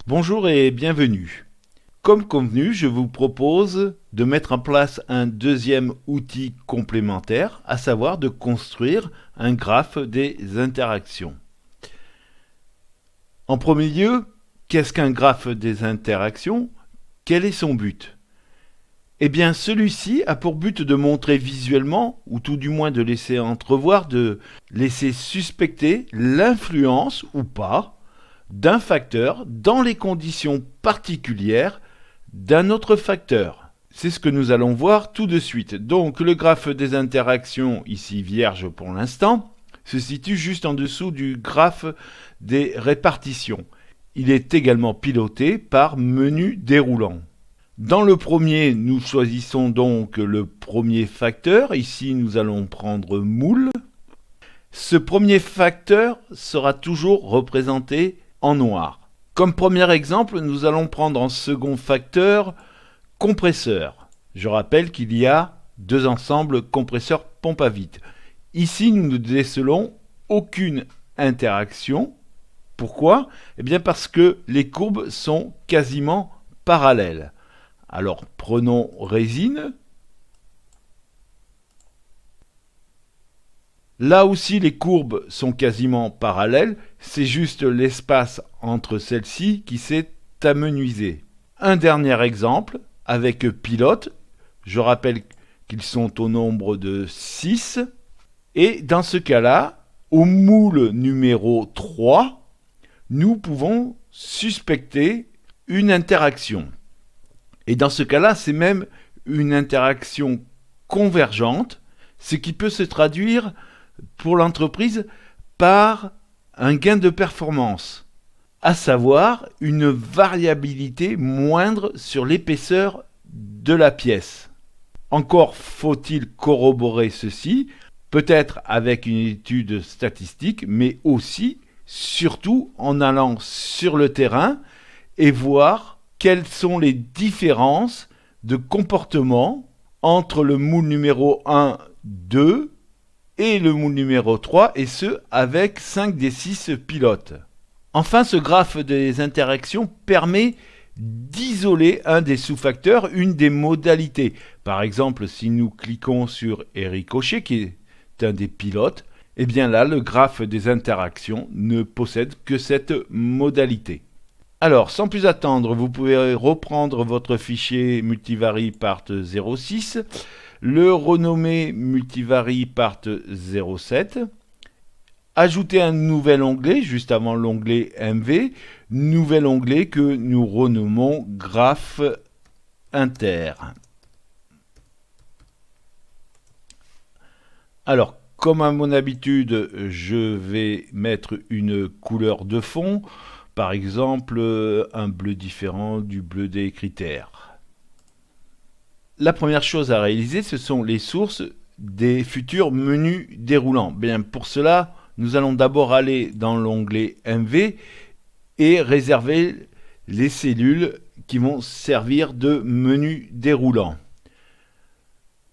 Bonjour et bienvenue. Comme convenu, je vous propose de mettre en place un deuxième outil complémentaire, à savoir de construire un graphe des interactions. En premier lieu, qu'est-ce qu'un graphe des interactions? Quel est son but? Eh bien, celui-ci a pour but de montrer visuellement, ou tout du moins de laisser entrevoir, de laisser suspecter l'influence ou pas d'un facteur dans les conditions particulières d'un autre facteur. C'est ce que nous allons voir tout de suite. Donc le graphe des interactions, ici vierge pour l'instant, se situe juste en dessous du graphe des répartitions. Il est également piloté par menu déroulant. Dans le premier, nous choisissons donc le premier facteur. Ici, nous allons prendre moule. Ce premier facteur sera toujours représenté en noir. Comme premier exemple, nous allons prendre en second facteur compresseur. Je rappelle qu'il y a deux ensembles compresseur pompe à vide. Ici, nous ne décelons aucune interaction. Pourquoi? Eh bien parce que les courbes sont quasiment parallèles. Alors prenons résine. Là aussi, les courbes sont quasiment parallèles, c'est juste l'espace entre celles-ci qui s'est amenuisé. Un dernier exemple avec pilote. Je rappelle qu'ils sont au nombre de 6. Et dans ce cas-là, au moule numéro 3, nous pouvons suspecter une interaction. Et dans ce cas-là, c'est même une interaction convergente, ce qui peut se traduire pour l'entreprise par un gain de performance, à savoir une variabilité moindre sur l'épaisseur de la pièce. Encore faut-il corroborer ceci, peut-être avec une étude statistique, mais aussi, surtout, en allant sur le terrain et voir quelles sont les différences de comportement entre le moule numéro 1, 2 et le moule numéro 3, et ce avec 5 des 6 pilotes. Enfin, ce graphe des interactions permet d'isoler un des sous-facteurs, une des modalités. Par exemple, si nous cliquons sur ricochet, qui est un des pilotes, eh bien là, le graphe des interactions ne possède que cette modalité. Alors, sans plus attendre, vous pouvez reprendre votre fichier multivary part 06, le renommer multivary part 07, ajouter un nouvel onglet juste avant l'onglet MV, nouvel onglet que nous renommons graphe inter. Alors, comme à mon habitude, je vais mettre une couleur de fond, par exemple un bleu différent du bleu des critères. La première chose à réaliser, ce sont les sources des futurs menus déroulants. Bien, pour cela, nous allons d'abord aller dans l'onglet MV et réserver les cellules qui vont servir de menu déroulant.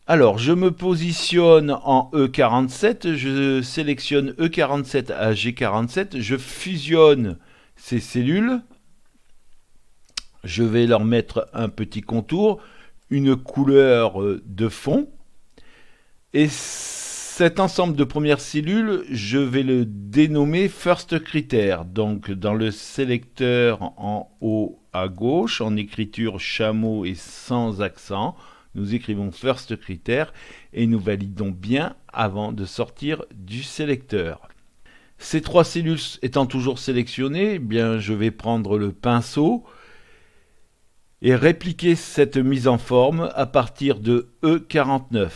Alors, je me positionne en E47, je sélectionne E47 à G47, je fusionne ces cellules, je vais leur mettre un petit contour, une couleur de fond, et cet ensemble de premières cellules, je vais le dénommer First Critère. Donc dans le sélecteur en haut à gauche, en écriture chameau et sans accent, nous écrivons First Critère et nous validons bien avant de sortir du sélecteur. Ces trois cellules étant toujours sélectionnées, eh bien je vais prendre le pinceau et répliquer cette mise en forme à partir de E49.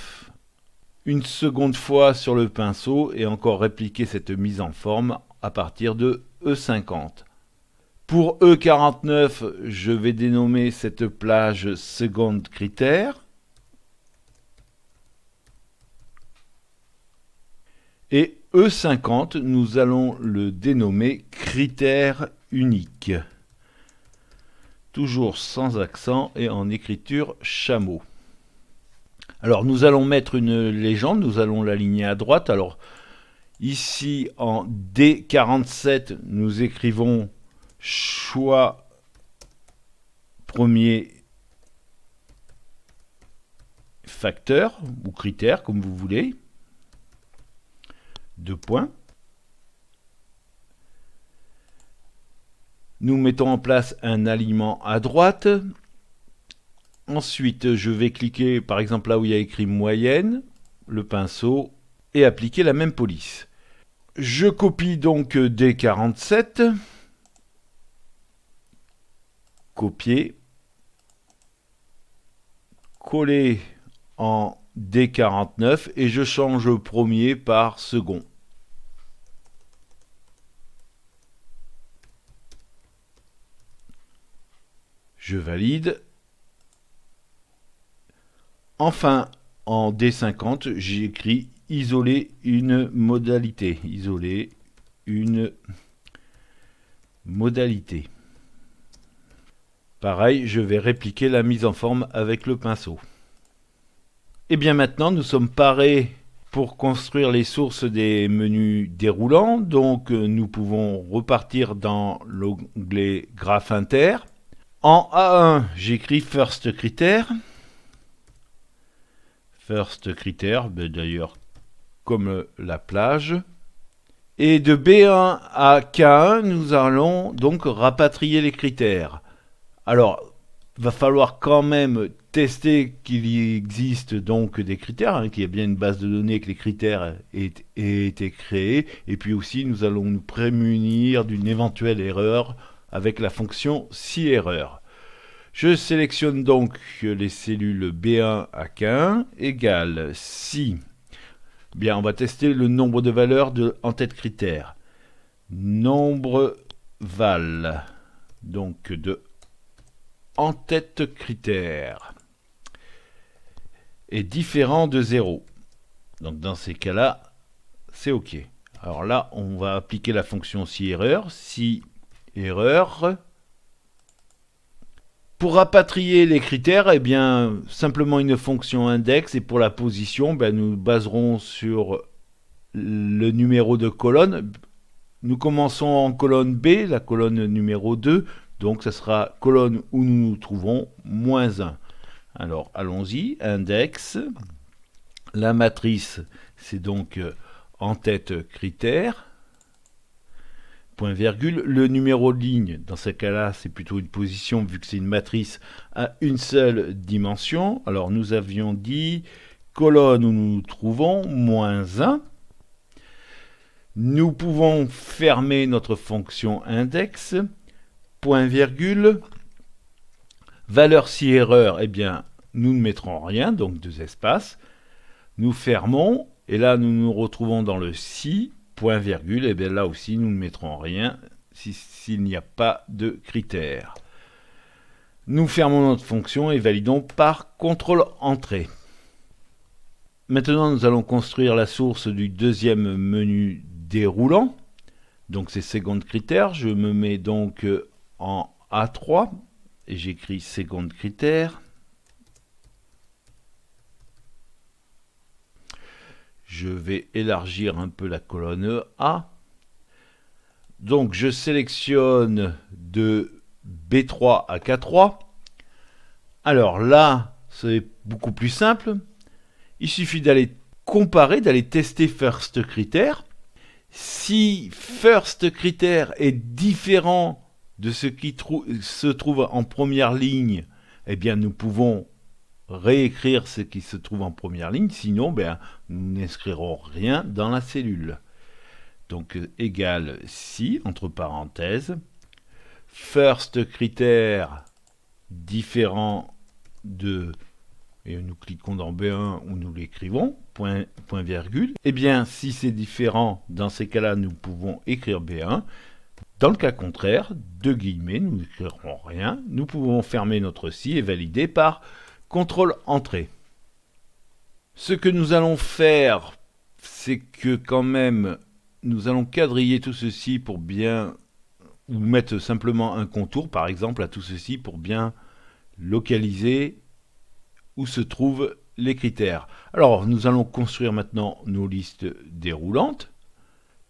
Une seconde fois sur le pinceau et encore répliquer cette mise en forme à partir de E50. Pour E49, je vais dénommer cette plage second critère. Et E50, nous allons le dénommer critère unique. Toujours sans accent et en écriture chameau. Alors nous allons mettre une légende, nous allons l'aligner à droite. Alors ici en D47, nous écrivons choix premier facteur ou critère, comme vous voulez. 2 points. Nous mettons en place un alignement à droite. Ensuite, je vais cliquer par exemple là où il y a écrit moyenne, le pinceau, et appliquer la même police. Je copie donc D47. Copier. Coller en D49 et je change premier par second. Je valide. Enfin, en D50, j'écris isoler une modalité. Isoler une modalité. Pareil, je vais répliquer la mise en forme avec le pinceau. Et bien maintenant, nous sommes parés pour construire les sources des menus déroulants. Donc, nous pouvons repartir dans l'onglet Graphe inter. En A1, j'écris First critère. First critère, d'ailleurs, comme la plage. Et de B1 à K1, nous allons donc rapatrier les critères. Alors, va falloir quand même tester qu'il y existe donc des critères, qu'il y a bien une base de données, que les critères aient été créés. Et puis aussi, nous allons nous prémunir d'une éventuelle erreur avec la fonction si-erreur. Je sélectionne donc les cellules B1 à K1 égale si. Bien, on va tester le nombre de valeurs de en tête critère. Nombre val, donc de en tête critère, est différent de 0. Donc dans ces cas-là, c'est OK. Alors là, on va appliquer la fonction si-erreur. Si-erreur. Pour rapatrier les critères, eh bien, simplement une fonction index, et pour la position, nous baserons sur le numéro de colonne. Nous commençons en colonne B, la colonne numéro 2, donc ça sera colonne où nous nous trouvons, moins 1. Alors allons-y, index, la matrice c'est donc en tête critère, point virgule, le numéro de ligne, dans ce cas-là c'est plutôt une position vu que c'est une matrice à une seule dimension. Alors nous avions dit colonne où nous nous trouvons, moins 1. Nous pouvons fermer notre fonction index, point virgule, valeur si erreur, eh bien nous ne mettrons rien, donc 2 espaces. Nous fermons, et là nous nous retrouvons dans le si, point virgule, et bien là aussi nous ne mettrons rien s'il n'y a pas de critères. Nous fermons notre fonction et validons par CTRL Entrée. Maintenant nous allons construire la source du deuxième menu déroulant. Donc c'est second critère, je me mets donc en A3 et j'écris second critère. Je vais élargir un peu la colonne A. Donc je sélectionne de B3 à K3. Alors là, c'est beaucoup plus simple. Il suffit d'aller comparer, d'aller tester first critère. Si first critère est différent de ce qui se trouve en première ligne, eh bien nous pouvons réécrire ce qui se trouve en première ligne, sinon nous n'inscrirons rien dans la cellule. Donc égale si, entre parenthèses, first critère différent de, et nous cliquons dans B1 où nous l'écrivons, point virgule. Eh bien si c'est différent, dans ces cas-là nous pouvons écrire B1. Dans le cas contraire, deux guillemets, nous n'écrirons rien. Nous pouvons fermer notre si et valider par CTRL Entrée. Ce que nous allons faire, c'est que quand même, nous allons quadriller tout ceci pour bien, ou mettre simplement un contour, par exemple, à tout ceci pour bien localiser où se trouvent les critères. Alors, nous allons construire maintenant nos listes déroulantes.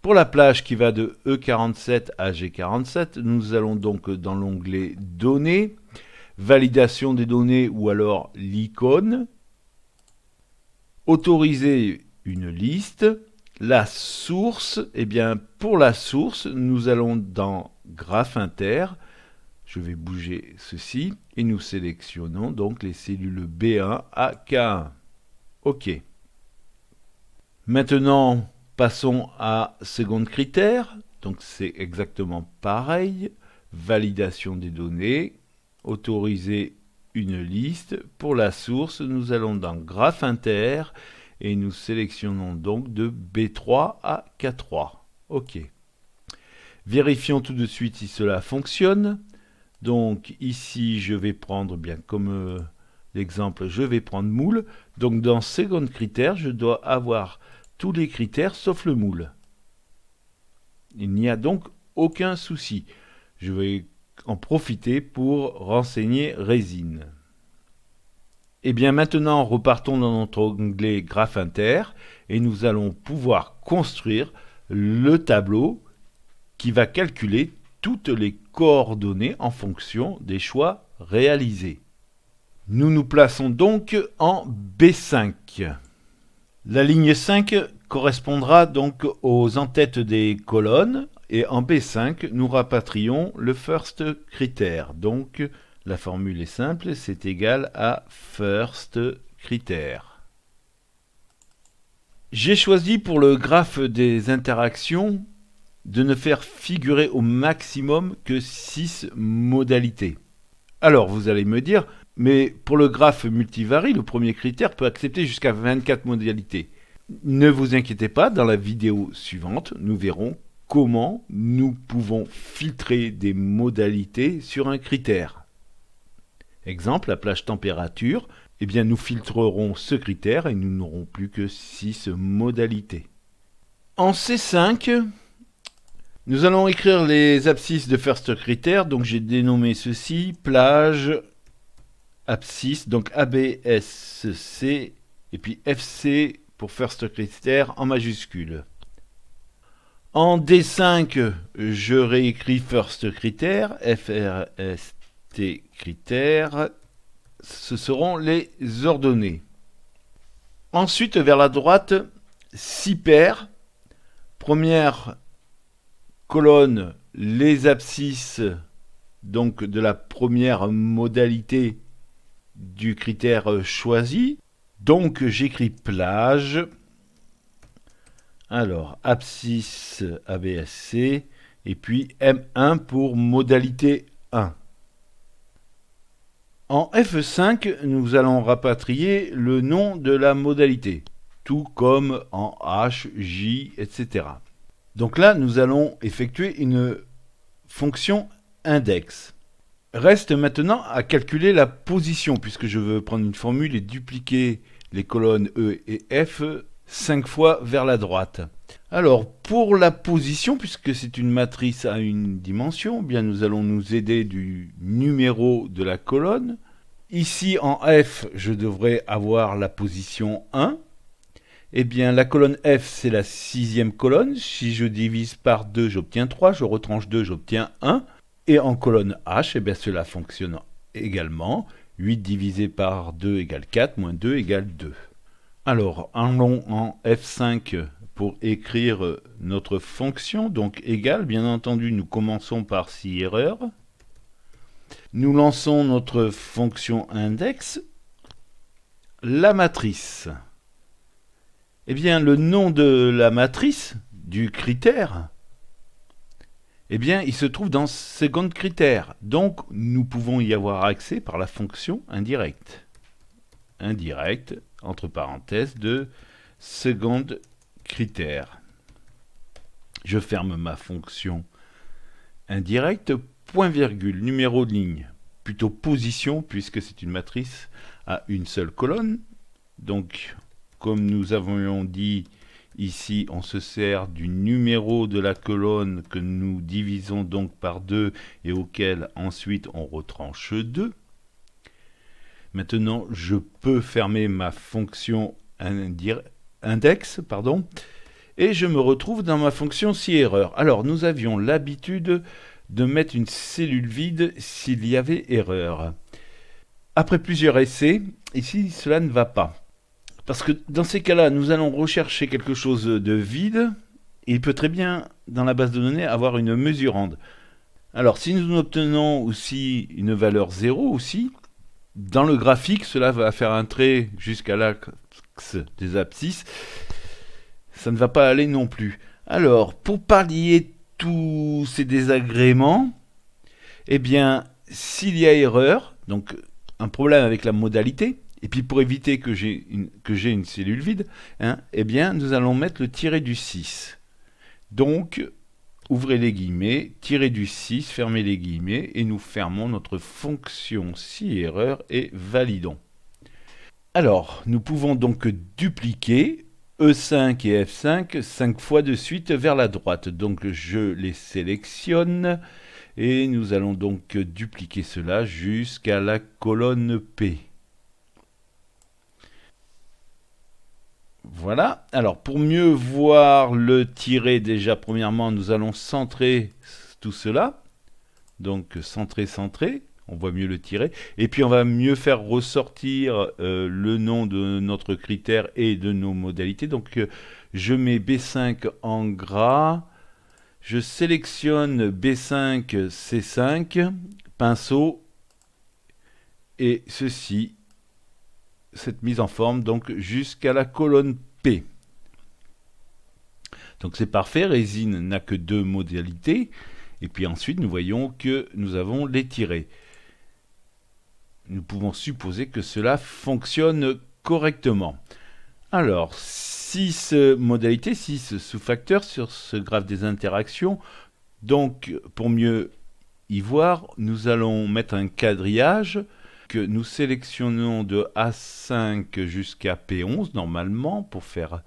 Pour la plage qui va de E47 à G47, nous allons donc dans l'onglet Données, validation des données ou alors l'icône, autoriser une liste, la source, eh bien pour la source, nous allons dans graphe inter, je vais bouger ceci et nous sélectionnons donc les cellules B1 à K1. OK. Maintenant, passons à second critère. Donc c'est exactement pareil. Validation des données, autoriser une liste. Pour la source, nous allons dans graphe inter et nous sélectionnons donc de B3 à K3. OK. Vérifions tout de suite si cela fonctionne. Donc ici, je vais prendre, bien comme l'exemple, je vais prendre moule. Donc dans second critère, je dois avoir tous les critères sauf le moule. Il n'y a donc aucun souci. Je vais en profiter pour renseigner résine. Et bien maintenant, repartons dans notre onglet graphe inter et nous allons pouvoir construire le tableau qui va calculer toutes les coordonnées en fonction des choix réalisés. Nous nous plaçons donc en B5. La ligne 5 correspondra donc aux en-têtes des colonnes et en B5 nous rapatrions le first critère. Donc la formule est simple, c'est égal à first critère. J'ai choisi pour le graphe des interactions de ne faire figurer au maximum que 6 modalités. Alors vous allez me dire, mais pour le graphe multivarie, le premier critère peut accepter jusqu'à 24 modalités. Ne vous inquiétez pas, dans la vidéo suivante, nous verrons comment nous pouvons filtrer des modalités sur un critère. Exemple, la plage température, eh bien nous filtrerons ce critère et nous n'aurons plus que 6 modalités. En C5, nous allons écrire les abscisses de first critère, donc j'ai dénommé ceci, plage, abscisse, donc ABSC, et puis FC pour first critère en majuscule. En D5, je réécris first critère, FRST critère, ce seront les ordonnées. Ensuite, vers la droite, 6 paires, première colonne, les abscisses donc de la première modalité du critère choisi. Donc j'écris plage, alors abscisse ABSC et puis M1 pour modalité 1. En F5, nous allons rapatrier le nom de la modalité, tout comme en H, J, etc. Donc là, nous allons effectuer une fonction index. Reste maintenant à calculer la position, puisque je veux prendre une formule et dupliquer les colonnes E et F 5 fois vers la droite. Alors, pour la position, puisque c'est une matrice à une dimension, eh bien nous allons nous aider du numéro de la colonne. Ici, en F, je devrais avoir la position 1. Eh bien, la colonne F, c'est la 6e colonne. Si je divise par 2, j'obtiens 3. Je retranche 2, j'obtiens 1. Et en colonne H, eh bien, cela fonctionne également. 8 divisé par 2 égale 4, moins 2 égale 2. Alors, allons en F5 pour écrire notre fonction. Donc, égale, bien entendu, nous commençons par si erreur. Nous lançons notre fonction index. La matrice. Eh bien, le nom de la matrice, du critère, eh bien, il se trouve dans second critère. Donc, nous pouvons y avoir accès par la fonction indirect. Indirect, entre parenthèses, de second critère. Je ferme ma fonction indirecte, point virgule, numéro de ligne, plutôt position, puisque c'est une matrice à une seule colonne. Donc, comme nous avions dit ici, on se sert du numéro de la colonne que nous divisons donc par 2 et auquel ensuite on retranche 2. Maintenant, je peux fermer ma fonction index, et je me retrouve dans ma fonction si erreur. Alors, nous avions l'habitude de mettre une cellule vide s'il y avait erreur. Après plusieurs essais, ici cela ne va pas. Parce que dans ces cas-là, nous allons rechercher quelque chose de vide. Et il peut très bien, dans la base de données, avoir une mesurande. Alors, si nous obtenons aussi une valeur 0 aussi, dans le graphique, cela va faire un trait jusqu'à l'axe des abscisses. Ça ne va pas aller non plus. Alors, pour pallier tous ces désagréments, eh bien, s'il y a erreur, donc un problème avec la modalité, et puis pour éviter que j'ai une cellule vide, eh bien, nous allons mettre le tiret du 6. Donc, ouvrez les guillemets, tirez du 6, fermez les guillemets, et nous fermons notre fonction si erreur et validons. Alors, nous pouvons donc dupliquer E5 et F5 5 fois de suite vers la droite. Donc, je les sélectionne, et nous allons donc dupliquer cela jusqu'à la colonne P. Voilà. Alors, pour mieux voir le tiret, déjà, premièrement, nous allons centrer tout cela. Donc, centrer, centrer. On voit mieux le tiret. Et puis, on va mieux faire ressortir le nom de notre critère et de nos modalités. Donc, je mets B5 en gras. Je sélectionne B5, C5, pinceau. Et ceci, cette mise en forme, donc jusqu'à la colonne P. Donc c'est parfait, Résine n'a que 2 modalités, et puis ensuite nous voyons que nous avons les tirets. Nous pouvons supposer que cela fonctionne correctement. Alors, 6 modalités, 6 sous-facteurs sur ce graphe des interactions. Donc, pour mieux y voir, nous allons mettre un quadrillage que nous sélectionnons de A5 jusqu'à P11 normalement pour faire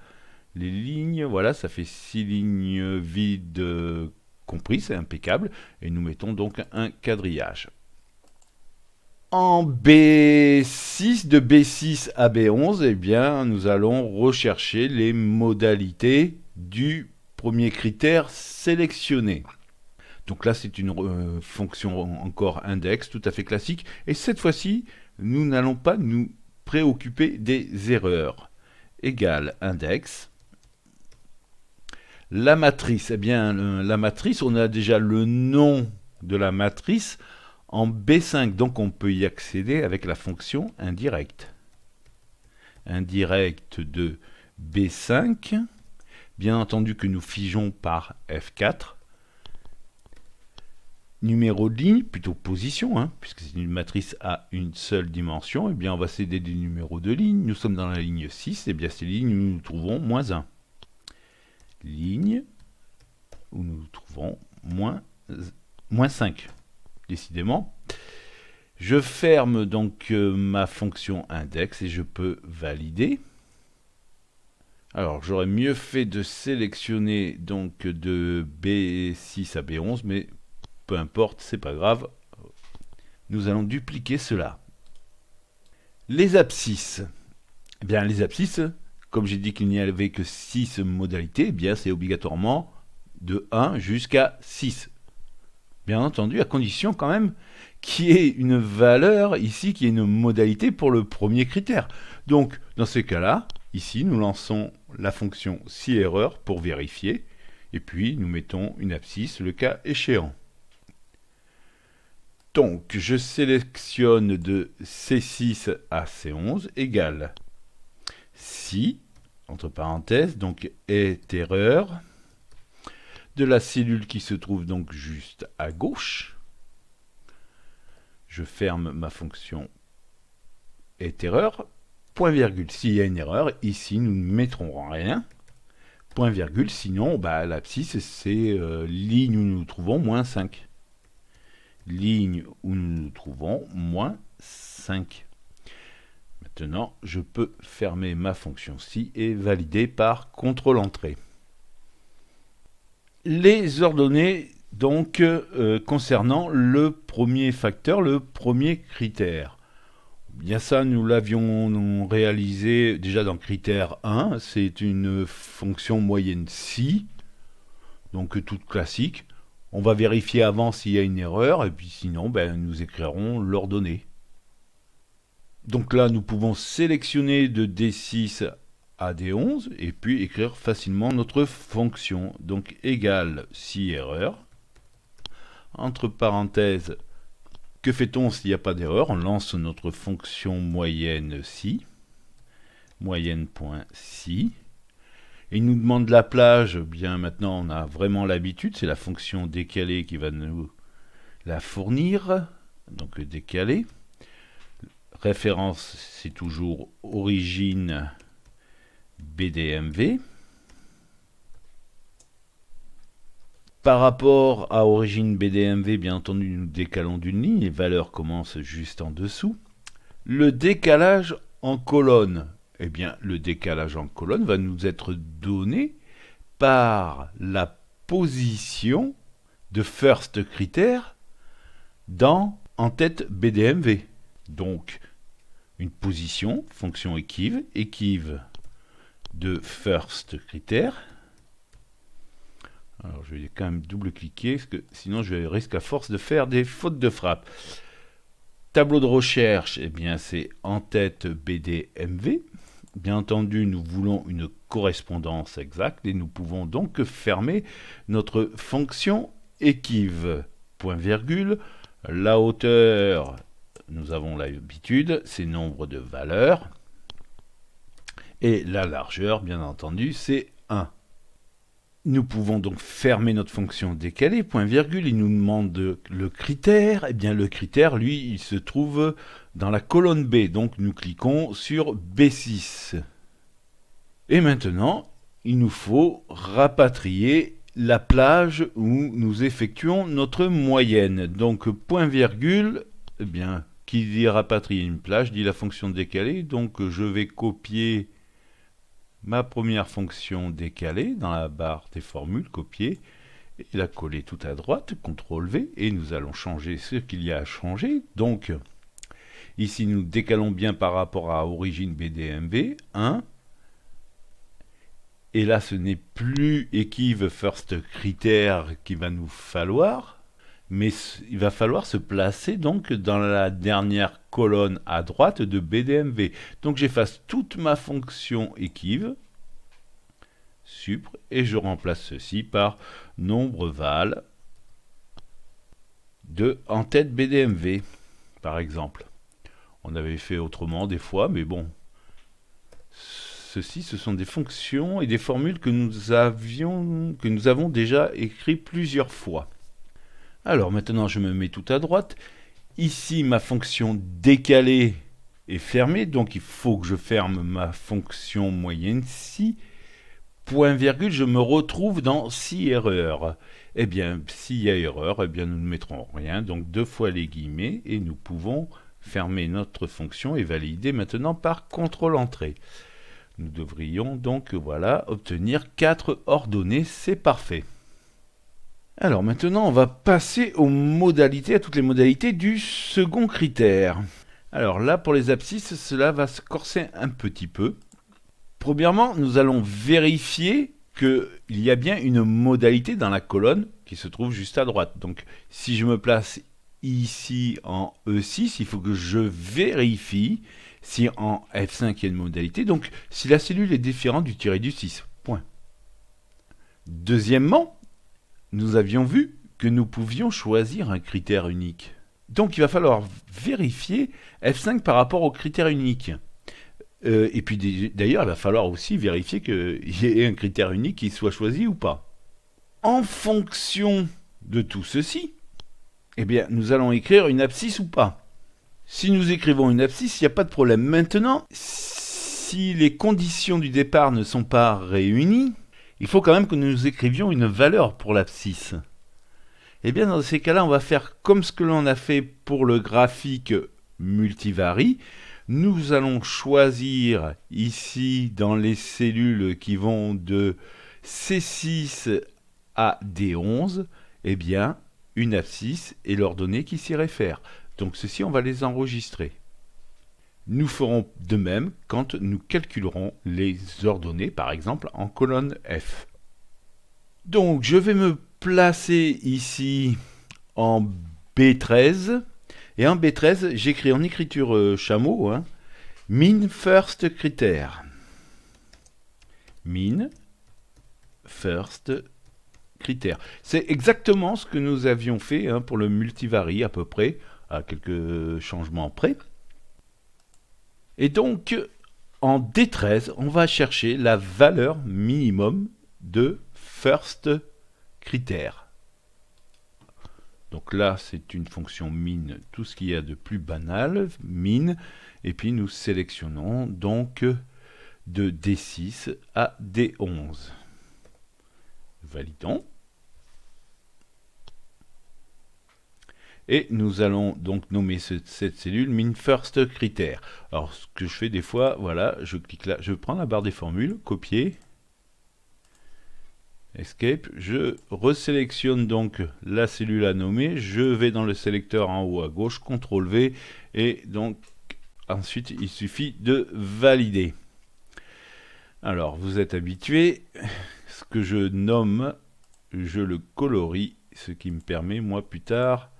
les lignes. Voilà, ça fait 6 lignes vides comprises, c'est impeccable. Et nous mettons donc un quadrillage. En B6, de B6 à B11, eh bien, nous allons rechercher les modalités du premier critère sélectionné. Donc là, c'est une fonction encore index, tout à fait classique. Et cette fois-ci, nous n'allons pas nous préoccuper des erreurs. Égal index. La matrice, eh bien, la matrice, on a déjà le nom de la matrice en B5, donc on peut y accéder avec la fonction indirect. Indirect de B5, bien entendu que nous figeons par F4. Numéro de ligne, plutôt position, puisque c'est une matrice à une seule dimension, eh bien on va céder des numéros de ligne. Nous sommes dans la ligne 6, et bien ces lignes où nous trouvons moins 1. Ligne où nous trouvons moins 5. Décidément. Je ferme donc ma fonction index et je peux valider. Alors j'aurais mieux fait de sélectionner donc de B6 à B11, mais peu importe, c'est pas grave. Nous allons dupliquer cela. Les abscisses. Eh bien les abscisses, comme j'ai dit qu'il n'y avait que 6 modalités, eh bien c'est obligatoirement de 1 jusqu'à 6. Bien entendu, à condition quand même qu'il y ait une valeur ici, qui est une modalité pour le premier critère. Donc, dans ces cas-là, ici, nous lançons la fonction si-erreur pour vérifier, et puis nous mettons une abscisse le cas échéant. Donc, je sélectionne de C6 à C11 égale si, entre parenthèses, donc est erreur, de la cellule qui se trouve donc juste à gauche. Je ferme ma fonction est erreur, point virgule. S'il y a une erreur, ici nous ne mettrons rien, point virgule, sinon l'abscisse c'est ligne où nous nous trouvons moins 5. Ligne où nous nous trouvons moins 5. Maintenant, je peux fermer ma fonction ci et valider par contrôle-entrée. Les ordonnées donc concernant le premier facteur, le premier critère. Bien ça, nous l'avions réalisé déjà dans critère 1, c'est une fonction moyenne si, donc toute classique. On va vérifier avant s'il y a une erreur, et puis sinon, nous écrirons l'ordonnée. Donc là, nous pouvons sélectionner de D6 à D11 et puis écrire facilement notre fonction. Donc égale si erreur. Entre parenthèses, que fait-on s'il n'y a pas d'erreur? On lance notre fonction moyenne si. Moyenne.si. Il nous demande la plage. Bien maintenant, on a vraiment l'habitude. C'est la fonction décalée qui va nous la fournir. Donc décalée. Référence, c'est toujours origine BDMV. Par rapport à origine BDMV, bien entendu, nous décalons d'une ligne. Les valeurs commencent juste en dessous. Le décalage en colonne. Eh bien, le décalage en colonne va nous être donné par la position de first critère en tête BDMV. Donc, une position, fonction équive de first critère. Alors, je vais quand même double-cliquer, parce que sinon je risque à force de faire des fautes de frappe. Tableau de recherche, eh bien, c'est en tête BDMV. Bien entendu, nous voulons une correspondance exacte et nous pouvons donc fermer notre fonction équive. Point virgule, la hauteur, nous avons l'habitude, c'est nombre de valeurs. Et la largeur, bien entendu, c'est 1. Nous pouvons donc fermer notre fonction décalée, point virgule, il nous demande le critère. Eh bien, le critère, lui, il se trouve dans la colonne B. Donc, nous cliquons sur B6. Et maintenant, il nous faut rapatrier la plage où nous effectuons notre moyenne. Donc, point virgule, eh bien, qui dit rapatrier une plage, dit la fonction décalée. Donc, je vais copier ma première fonction décalée dans la barre des formules, copier, et la coller tout à droite, CTRL V, et nous allons changer ce qu'il y a à changer. Donc, ici, nous décalons bien par rapport à origine BDMV, 1. Et là, ce n'est plus équive first critère qu'il va nous falloir, mais il va falloir se placer donc dans la dernière colonne à droite de BDMV. Donc j'efface toute ma fonction équive, supr, et je remplace ceci par nombre val de en tête BDMV, par exemple. On avait fait autrement des fois, mais bon. Ceci, ce sont des fonctions et des formules que nous avons déjà écrites plusieurs fois. Alors maintenant, je me mets tout à droite. Ici, ma fonction décalée est fermée, donc il faut que je ferme ma fonction moyenne si. Point virgule, je me retrouve dans si erreur. Eh bien, s'il y a erreur, eh bien, nous ne mettrons rien, donc 2 fois les guillemets, et nous pouvons fermer notre fonction et valider maintenant par CTRL-Entrée. Nous devrions donc, voilà, obtenir 4 ordonnées, c'est parfait. Alors maintenant, on va passer aux modalités, à toutes les modalités du second critère. Alors là, pour les abscisses, cela va se corser un petit peu. Premièrement, nous allons vérifier qu'il y a bien une modalité dans la colonne qui se trouve juste à droite. Donc, si je me place ici en E6, il faut que je vérifie si en F5 il y a une modalité, donc si la cellule est différente du tiré du 6. Point. Deuxièmement, nous avions vu que nous pouvions choisir un critère unique. Donc il va falloir vérifier F5 par rapport au critère unique. Et puis d'ailleurs, il va falloir aussi vérifier qu'il y ait un critère unique qui soit choisi ou pas. En fonction de tout ceci, eh bien, nous allons écrire une abscisse ou pas. Si nous écrivons une abscisse, il n'y a pas de problème. Maintenant, si les conditions du départ ne sont pas réunies, il faut quand même que nous écrivions une valeur pour l'abscisse. Eh bien, dans ces cas-là, on va faire comme ce que l'on a fait pour le graphique multivary. Nous allons choisir ici, dans les cellules qui vont de C6 à D11, eh bien, une abscisse et l'ordonnée qui s'y réfère. Donc ceci, on va les enregistrer. Nous ferons de même quand nous calculerons les ordonnées, par exemple en colonne F. Donc je vais me placer ici en B13. Et en B13, j'écris en écriture chameau, Min first critère. Min first critère. C'est exactement ce que nous avions fait pour le multivary à peu près, à quelques changements près. Et donc, en D13, on va chercher la valeur minimum de first critère. Donc là, c'est une fonction min, tout ce qu'il y a de plus banal, min, et puis nous sélectionnons donc de D6 à D11. Validons. Et nous allons donc nommer cette cellule min first critère. Alors ce que je fais des fois, voilà, je clique là, je prends la barre des formules, copier, escape, je resélectionne donc la cellule à nommer, je vais dans le sélecteur en haut à gauche, CTRL V, et donc ensuite il suffit de valider. Alors vous êtes habitué, ce que je nomme, je le colorie, ce qui me permet moi plus tard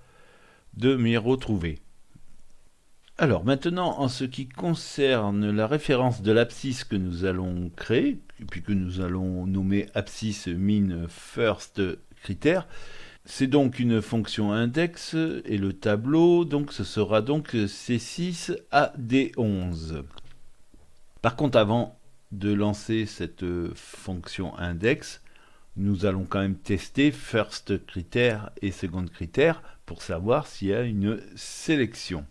de m'y retrouver. Alors maintenant, en ce qui concerne la référence de l'abscisse que nous allons créer, puis que nous allons nommer abscisse min first critère, c'est donc une fonction index et le tableau, donc ce sera donc C6 à D11. Par contre, avant de lancer cette fonction index, nous allons quand même tester first critère et second critère pour savoir s'il y a une sélection.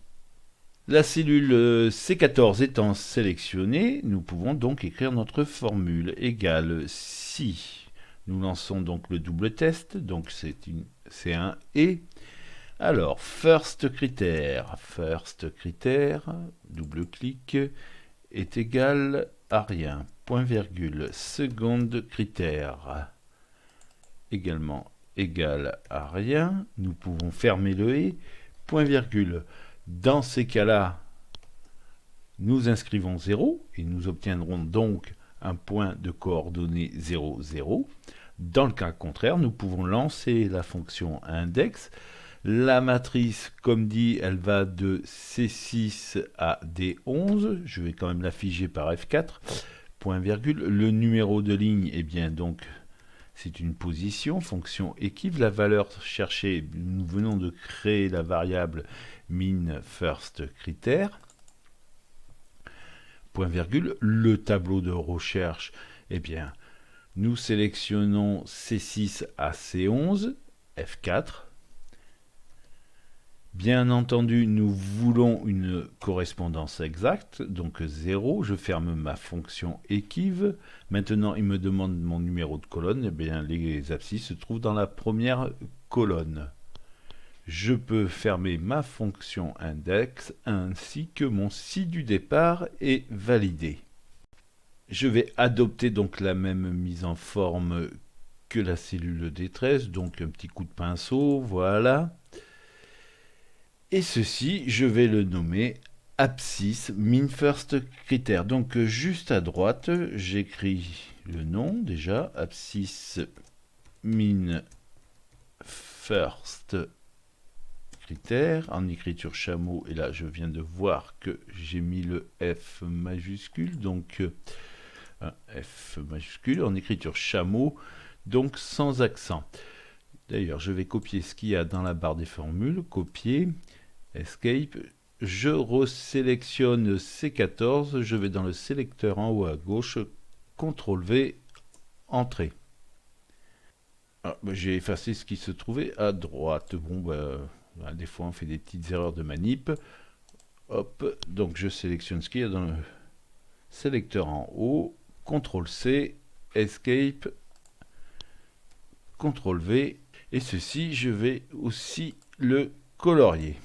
La cellule C14 étant sélectionnée, nous pouvons donc écrire notre formule égale si. Nous lançons donc le double test, donc c'est un et. Alors, first critère, double clic, est égal à rien, point virgule, second critère, également égal à rien, nous pouvons fermer le et, point virgule. Dans ces cas-là, nous inscrivons 0 et nous obtiendrons donc un point de coordonnées 0, 0. Dans le cas contraire, nous pouvons lancer la fonction index. La matrice, comme dit, elle va de C6 à D11. Je vais quand même l'afficher par F4. Point virgule. Le numéro de ligne, eh bien donc, c'est une position, fonction équive. La valeur cherchée, nous venons de créer la variable min first critère. Point virgule. Le tableau de recherche, eh bien, nous sélectionnons C6 à C11, F4. Bien entendu, nous voulons une correspondance exacte, donc 0. Je ferme ma fonction équive. Maintenant, il me demande mon numéro de colonne. Eh bien, les abscisses se trouvent dans la première colonne. Je peux fermer ma fonction index ainsi que mon si du départ est validé. Je vais adopter donc la même mise en forme que la cellule D13, donc un petit coup de pinceau, voilà. Et ceci, je vais le nommer abscisse min first critère. Donc juste à droite, j'écris le nom déjà, abscisse min first critère en écriture chameau. Et là, je viens de voir que j'ai mis le F majuscule, donc un F majuscule en écriture chameau, donc sans accent. D'ailleurs, je vais copier ce qu'il y a dans la barre des formules, copier. Escape, je resélectionne C14, je vais dans le sélecteur en haut à gauche, CTRL V, Entrée. J'ai effacé ce qui se trouvait à droite. Bon, des fois on fait des petites erreurs de manip. Hop, donc je sélectionne ce qu'il y a dans le sélecteur en haut, CTRL C, Escape, CTRL V, et ceci, je vais aussi le colorier.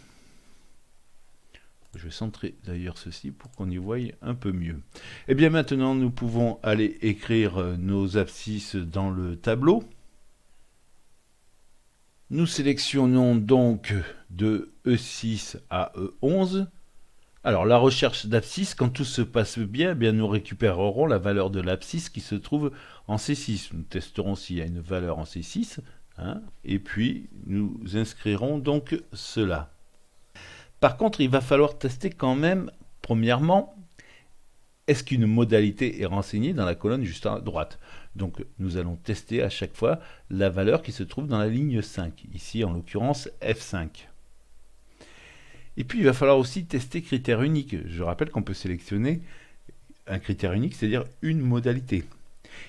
Je vais centrer d'ailleurs ceci pour qu'on y voie un peu mieux. Et bien maintenant, nous pouvons aller écrire nos abscisses dans le tableau. Nous sélectionnons donc de E6 à E11. Alors la recherche d'abscisse, quand tout se passe bien, eh bien, nous récupérerons la valeur de l'abscisse qui se trouve en C6. Nous testerons s'il y a une valeur en C6, et puis nous inscrirons donc cela. Par contre, il va falloir tester quand même, premièrement, est-ce qu'une modalité est renseignée dans la colonne juste à droite. Donc nous allons tester à chaque fois la valeur qui se trouve dans la ligne 5, ici en l'occurrence F5. Et puis il va falloir aussi tester critère unique. Je rappelle qu'on peut sélectionner un critère unique, c'est-à-dire une modalité.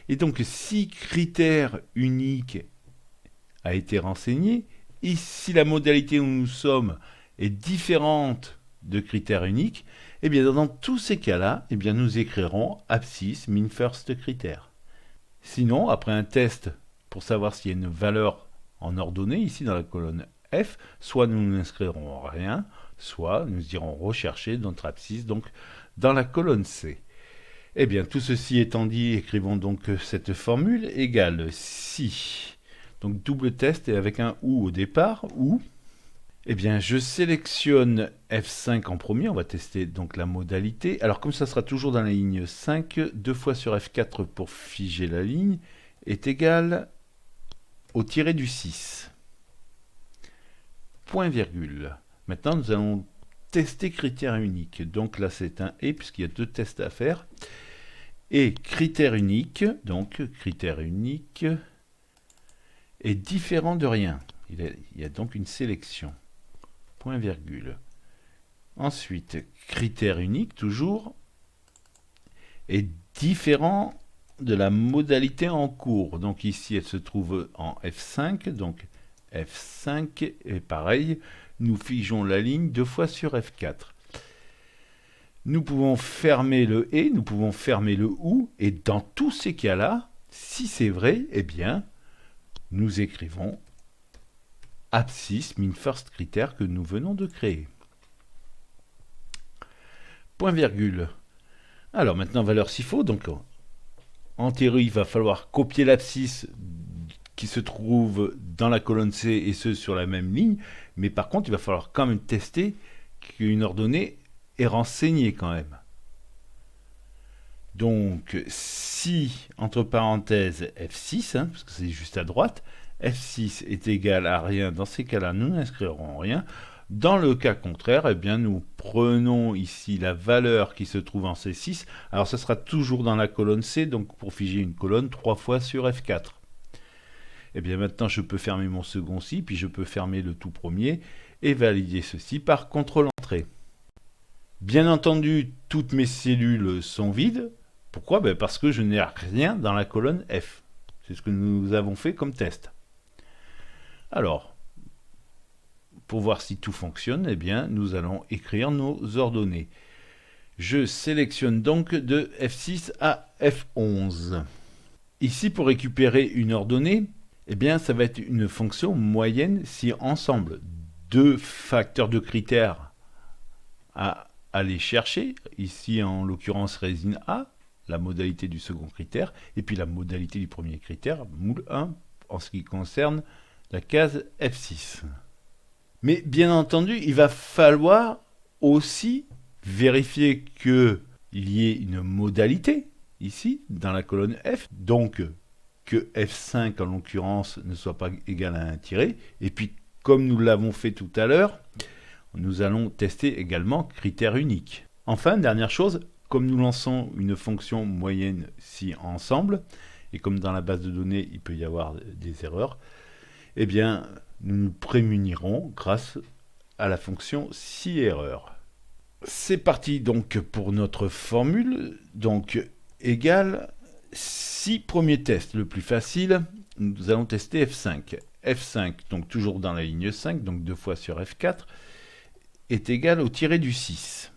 Et donc si critère unique a été renseigné, et si la modalité où nous sommes est différente de critère unique, eh bien dans tous ces cas-là, eh bien nous écrirons absciss min first critère. Sinon, après un test pour savoir s'il y a une valeur en ordonnée, ici dans la colonne F, soit nous n'inscrirons rien, soit nous irons rechercher notre abscisse donc dans la colonne C. Eh bien, tout ceci étant dit, écrivons donc cette formule égale si. Donc double test et avec un ou au départ, ou. Eh bien, je sélectionne F5 en premier, on va tester donc la modalité. Alors, comme ça sera toujours dans la ligne 5, 2 fois sur F4 pour figer la ligne, est égal au tiré du 6. Point virgule. Maintenant, nous allons tester critère unique. Donc là, c'est un et, puisqu'il y a 2 tests à faire. Et critère unique, donc critère unique, est différent de rien. Il y a donc une sélection. Point virgule. Ensuite, critère unique, toujours, est différent de la modalité en cours. Donc ici, elle se trouve en F5. Donc F5 est pareil. Nous figeons la ligne 2 fois sur F4. Nous pouvons fermer le et, nous pouvons fermer le ou. Et dans tous ces cas-là, si c'est vrai, eh bien, nous écrivons absciss min first critère que nous venons de créer. Point virgule. Alors maintenant, valeur s'il faut. Donc en théorie, il va falloir copier l'abscisse qui se trouve dans la colonne C et ce sur la même ligne. Mais par contre, il va falloir quand même tester qu'une ordonnée est renseignée quand même. Donc si, entre parenthèses, F6, parce que c'est juste à droite, F6 est égal à rien, dans ces cas-là, nous n'inscrirons rien. Dans le cas contraire, eh bien, nous prenons ici la valeur qui se trouve en C6. Alors, ça sera toujours dans la colonne C, donc pour figer une colonne 3 fois sur F4. Eh bien, maintenant, je peux fermer mon second si, puis je peux fermer le tout premier et valider ceci par contrôle-entrée. Bien entendu, toutes mes cellules sont vides. Pourquoi? Parce que je n'ai rien dans la colonne F. C'est ce que nous avons fait comme test. Alors, pour voir si tout fonctionne, eh bien, nous allons écrire nos ordonnées. Je sélectionne donc de F6 à F11. Ici, pour récupérer une ordonnée, eh bien, ça va être une fonction moyenne si ensemble. 2 facteurs de critères à aller chercher. Ici, en l'occurrence, résine A, la modalité du second critère, et puis la modalité du premier critère, moule 1, en ce qui concerne la case F6. Mais bien entendu, il va falloir aussi vérifier qu'il y ait une modalité, ici, dans la colonne F, donc que F5 en l'occurrence ne soit pas égal à un tiré, et puis comme nous l'avons fait tout à l'heure, nous allons tester également critère unique. Enfin, dernière chose, comme nous lançons une fonction moyenne si ensemble, et comme dans la base de données il peut y avoir des erreurs, eh bien nous nous prémunirons grâce à la fonction si erreur. C'est parti donc pour notre formule, donc égale si premier test, le plus facile, nous allons tester F5. F5, donc toujours dans la ligne 5, donc 2 fois sur F4, est égal au tiré du 6.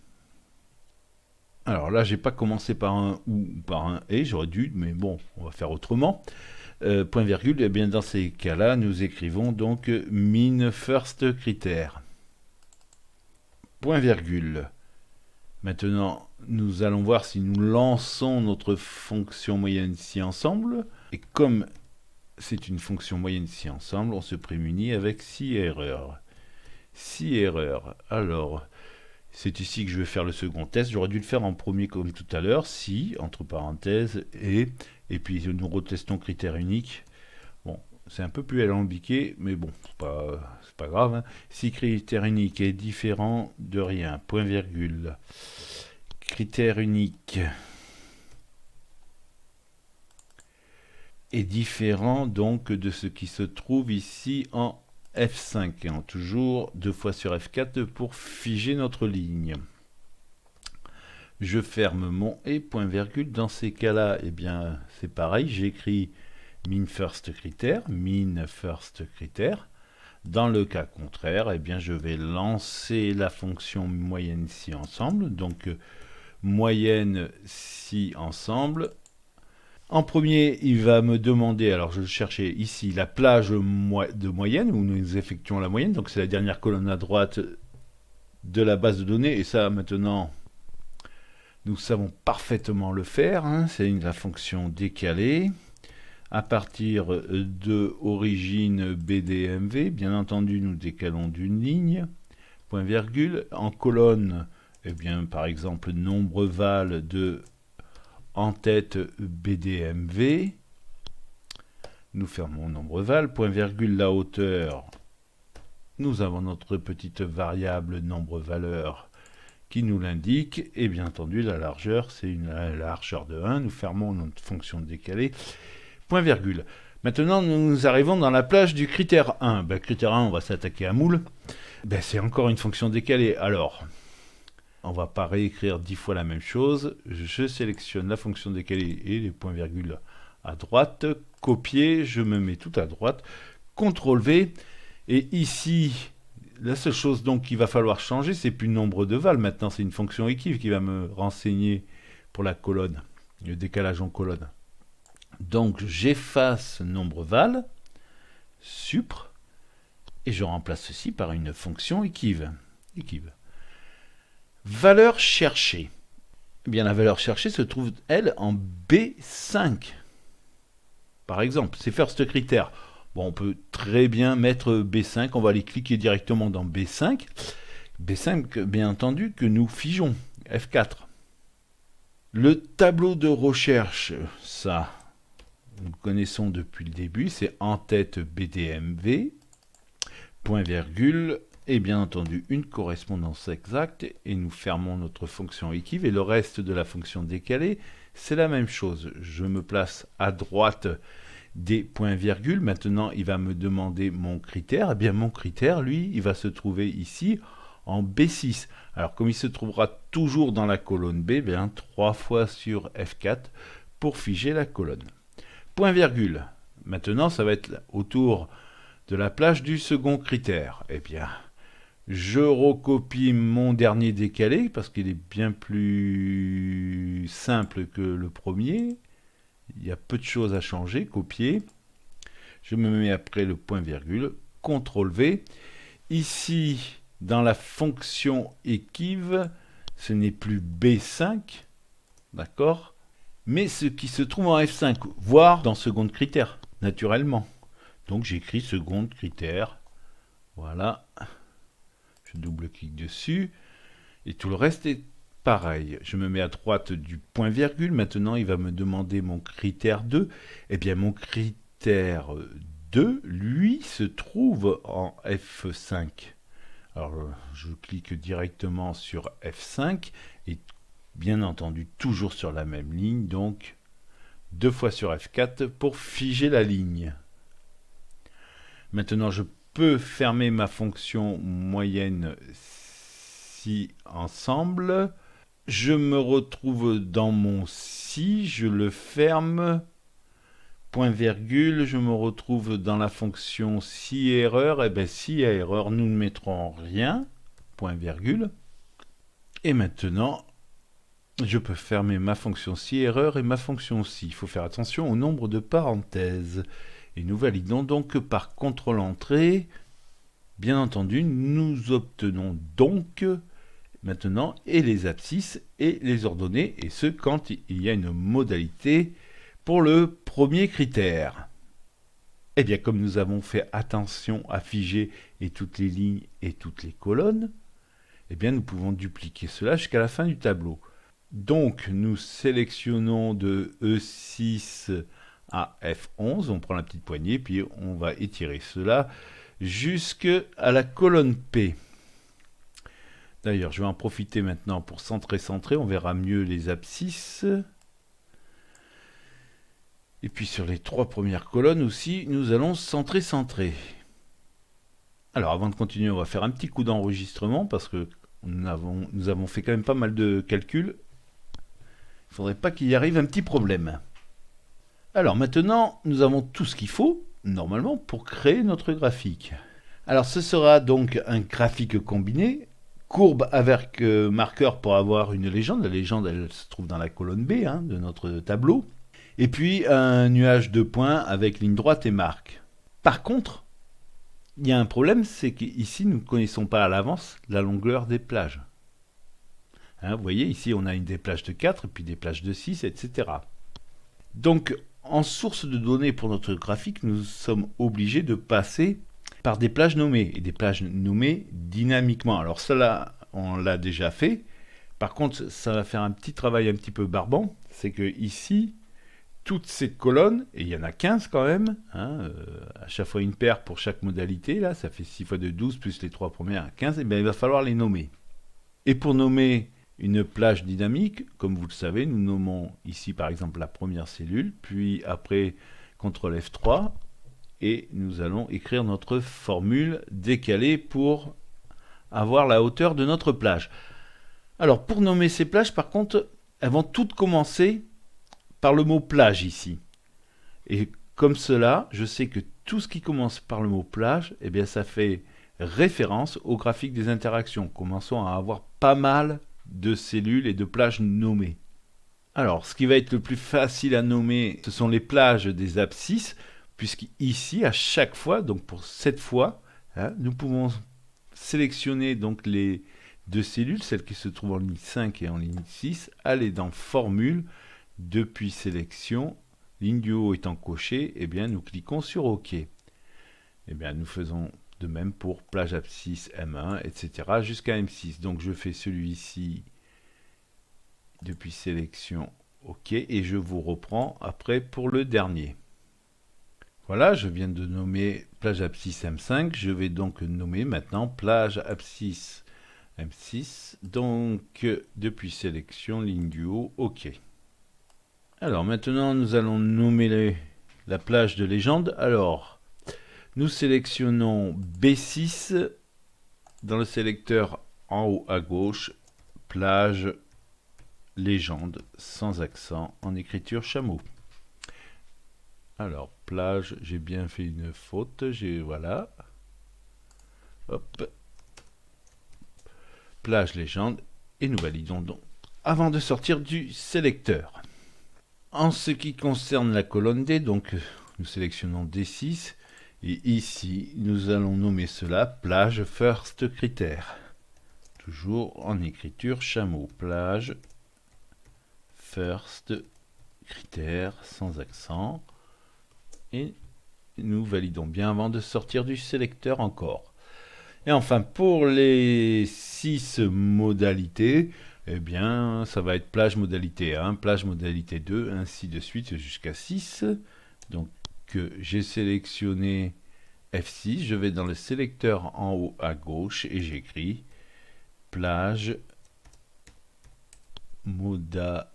Alors là, j'ai pas commencé par un ou par un et, j'aurais dû, mais bon, on va faire autrement. Point virgule, et bien dans ces cas-là, nous écrivons donc min first critère. Point virgule. Maintenant, nous allons voir si nous lançons notre fonction moyenne si ensemble. Et comme c'est une fonction moyenne si ensemble, on se prémunit avec si erreur. Si erreur. Alors, c'est ici que je vais faire le second test. J'aurais dû le faire en premier comme tout à l'heure. Si, entre parenthèses, et puis nous retestons critère unique. Bon, c'est un peu plus alambiqué, mais bon, c'est pas grave. Hein. Si critère unique est différent de rien, point virgule. Critère unique est différent donc de ce qui se trouve ici en F5, et en toujours 2 fois sur F4 pour figer notre ligne. Je ferme mon et point virgule. Dans ces cas-là, eh bien, c'est pareil, j'écris min first critère. Dans le cas contraire, eh bien, je vais lancer la fonction moyenne si ensemble. Donc, moyenne si ensemble. En premier, il va me demander, alors je cherchais ici la plage de moyenne, où nous effectuons la moyenne. Donc, c'est la dernière colonne à droite de la base de données. Et ça, maintenant, nous savons parfaitement le faire. C'est la fonction décalée. À partir de origine BDMV, bien entendu, nous décalons d'une ligne, point virgule. En colonne, eh bien, par exemple, nombre val de en tête BDMV. Nous fermons nombre val, point virgule, la hauteur. Nous avons notre petite variable nombre valeur qui nous l'indique. Et bien entendu, la largeur, c'est la largeur de 1. Nous fermons notre fonction décalée. Point virgule. Maintenant, nous arrivons dans la plage du critère 1. Critère 1, on va s'attaquer à moule. C'est encore une fonction décalée. Alors, on ne va pas réécrire 10 fois la même chose. Je sélectionne la fonction décalée et les points virgules à droite. Copier, je me mets tout à droite. CTRL V. Et ici, la seule chose donc qu'il va falloir changer, c'est plus le nombre de val. Maintenant, c'est une fonction équive qui va me renseigner pour la colonne, le décalage en colonne. Donc j'efface nombre val, supr, et je remplace ceci par une fonction équive. Valeur cherchée. Eh bien, la valeur cherchée se trouve, elle, en B5. Par exemple, c'est first critère. Bon, on peut très bien mettre B5, on va aller cliquer directement dans B5. B5, bien entendu, que nous figeons, F4. Le tableau de recherche, ça, nous connaissons depuis le début, c'est en tête BDMV, point virgule, et bien entendu une correspondance exacte, et nous fermons notre fonction équive, et le reste de la fonction décalée, c'est la même chose. Je me place à droite des points virgules. Maintenant, il va me demander mon critère. Eh bien, mon critère, lui, il va se trouver ici en B6. Alors, comme il se trouvera toujours dans la colonne B, 3 fois sur F4 pour figer la colonne. Point virgule. Maintenant, ça va être autour de la plage du second critère. Eh bien, je recopie mon dernier décalé parce qu'il est bien plus simple que le premier. Il y a peu de choses à changer. Copier. Je me mets après le point virgule. CTRL V. Ici, dans la fonction équive, ce n'est plus B5. D'accord ? Mais ce qui se trouve en F5, voire dans seconde critère, naturellement. Donc j'écris seconde critère. Voilà. Je double-clique dessus. Et tout le reste est pareil. Je me mets à droite du point virgule. Maintenant, il va me demander mon critère 2. Eh bien, mon critère 2, lui, se trouve en F5. Alors, je clique directement sur F5 et bien entendu, toujours sur la même ligne, donc 2 fois sur F4 pour figer la ligne. Maintenant, je peux fermer ma fonction moyenne si ensemble. Je me retrouve dans mon si, je le ferme, point virgule, je me retrouve dans la fonction si erreur. Et bien, si à erreur, nous ne mettrons rien, point virgule. Et maintenant, je peux fermer ma fonction si erreur et ma fonction si. Il faut faire attention au nombre de parenthèses. Et nous validons donc par contrôle entrée. Bien entendu, nous obtenons donc maintenant et les abscisses et les ordonnées, et ce quand il y a une modalité pour le premier critère. Eh bien, comme nous avons fait attention à figer et toutes les lignes et toutes les colonnes, eh bien, nous pouvons dupliquer cela jusqu'à la fin du tableau. Donc, nous sélectionnons de E6 à F11, on prend la petite poignée, puis on va étirer cela jusqu'à la colonne P. D'ailleurs, je vais en profiter maintenant pour centrer, on verra mieux les abscisses. Et puis sur les 3 premières colonnes aussi, nous allons centrer. Alors avant de continuer, on va faire un petit coup d'enregistrement parce que nous avons fait quand même pas mal de calculs. Il ne faudrait pas qu'il y arrive un petit problème. Alors maintenant, nous avons tout ce qu'il faut, normalement, pour créer notre graphique. Alors ce sera donc un graphique combiné, courbe avec marqueur pour avoir une légende. La légende, elle se trouve dans la colonne B de notre tableau. Et puis un nuage de points avec ligne droite et marque. Par contre, il y a un problème, c'est qu'ici, nous ne connaissons pas à l'avance la longueur des plages. Vous voyez, ici, on a des plages de 4, puis des plages de 6, etc. Donc, en source de données pour notre graphique, nous sommes obligés de passer par des plages nommées, et des plages nommées dynamiquement. Alors cela, on l'a déjà fait. Par contre, ça va faire un petit travail un petit peu barbant. C'est que ici, toutes ces colonnes, et il y en a 15 quand même, à chaque fois une paire pour chaque modalité, là, ça fait 6 fois 2, 12, plus les 3 premières, 15, et bien il va falloir les nommer. Et pour nommer une plage dynamique, comme vous le savez, nous nommons ici par exemple la première cellule, puis après CTRL F3, et nous allons écrire notre formule décalée pour avoir la hauteur de notre plage. Alors pour nommer ces plages, par contre, elles vont toutes commencer par le mot plage ici. Et comme cela, je sais que tout ce qui commence par le mot plage, eh bien ça fait référence au graphique des interactions. Commençons à avoir pas mal de cellules et de plages nommées. Alors, ce qui va être le plus facile à nommer, ce sont les plages des abscisses, puisqu'ici, à chaque fois, donc pour cette fois, nous pouvons sélectionner donc les 2 cellules, celles qui se trouvent en ligne 5 et en ligne 6, aller dans Formule, depuis Sélection, ligne du haut étant cochée, eh bien nous cliquons sur OK. Eh bien nous faisons de même pour plage abscisse M1, etc. jusqu'à M6. Donc je fais celui-ci depuis Sélection, OK, et je vous reprends après pour le dernier. Voilà, je viens de nommer plage abscisse M5, je vais donc nommer maintenant plage abscisse M6, donc depuis Sélection, ligne du haut, OK. Alors maintenant nous allons nommer la plage de légende. Alors nous sélectionnons B6 dans le sélecteur en haut à gauche, plage légende sans accent en écriture chameau. Alors plage, j'ai bien fait une faute, voilà. Hop. Plage légende et nous validons donc avant de sortir du sélecteur. En ce qui concerne la colonne D, donc nous sélectionnons D6 et ici nous allons nommer cela plage first critère. Toujours en écriture chameau, plage first critère sans accent et nous validons bien avant de sortir du sélecteur encore. Et enfin pour les 6 modalités, eh bien, ça va être plage modalité 1, plage modalité 2, ainsi de suite jusqu'à 6. Donc, j'ai sélectionné F6, je vais dans le sélecteur en haut à gauche et j'écris plage modalité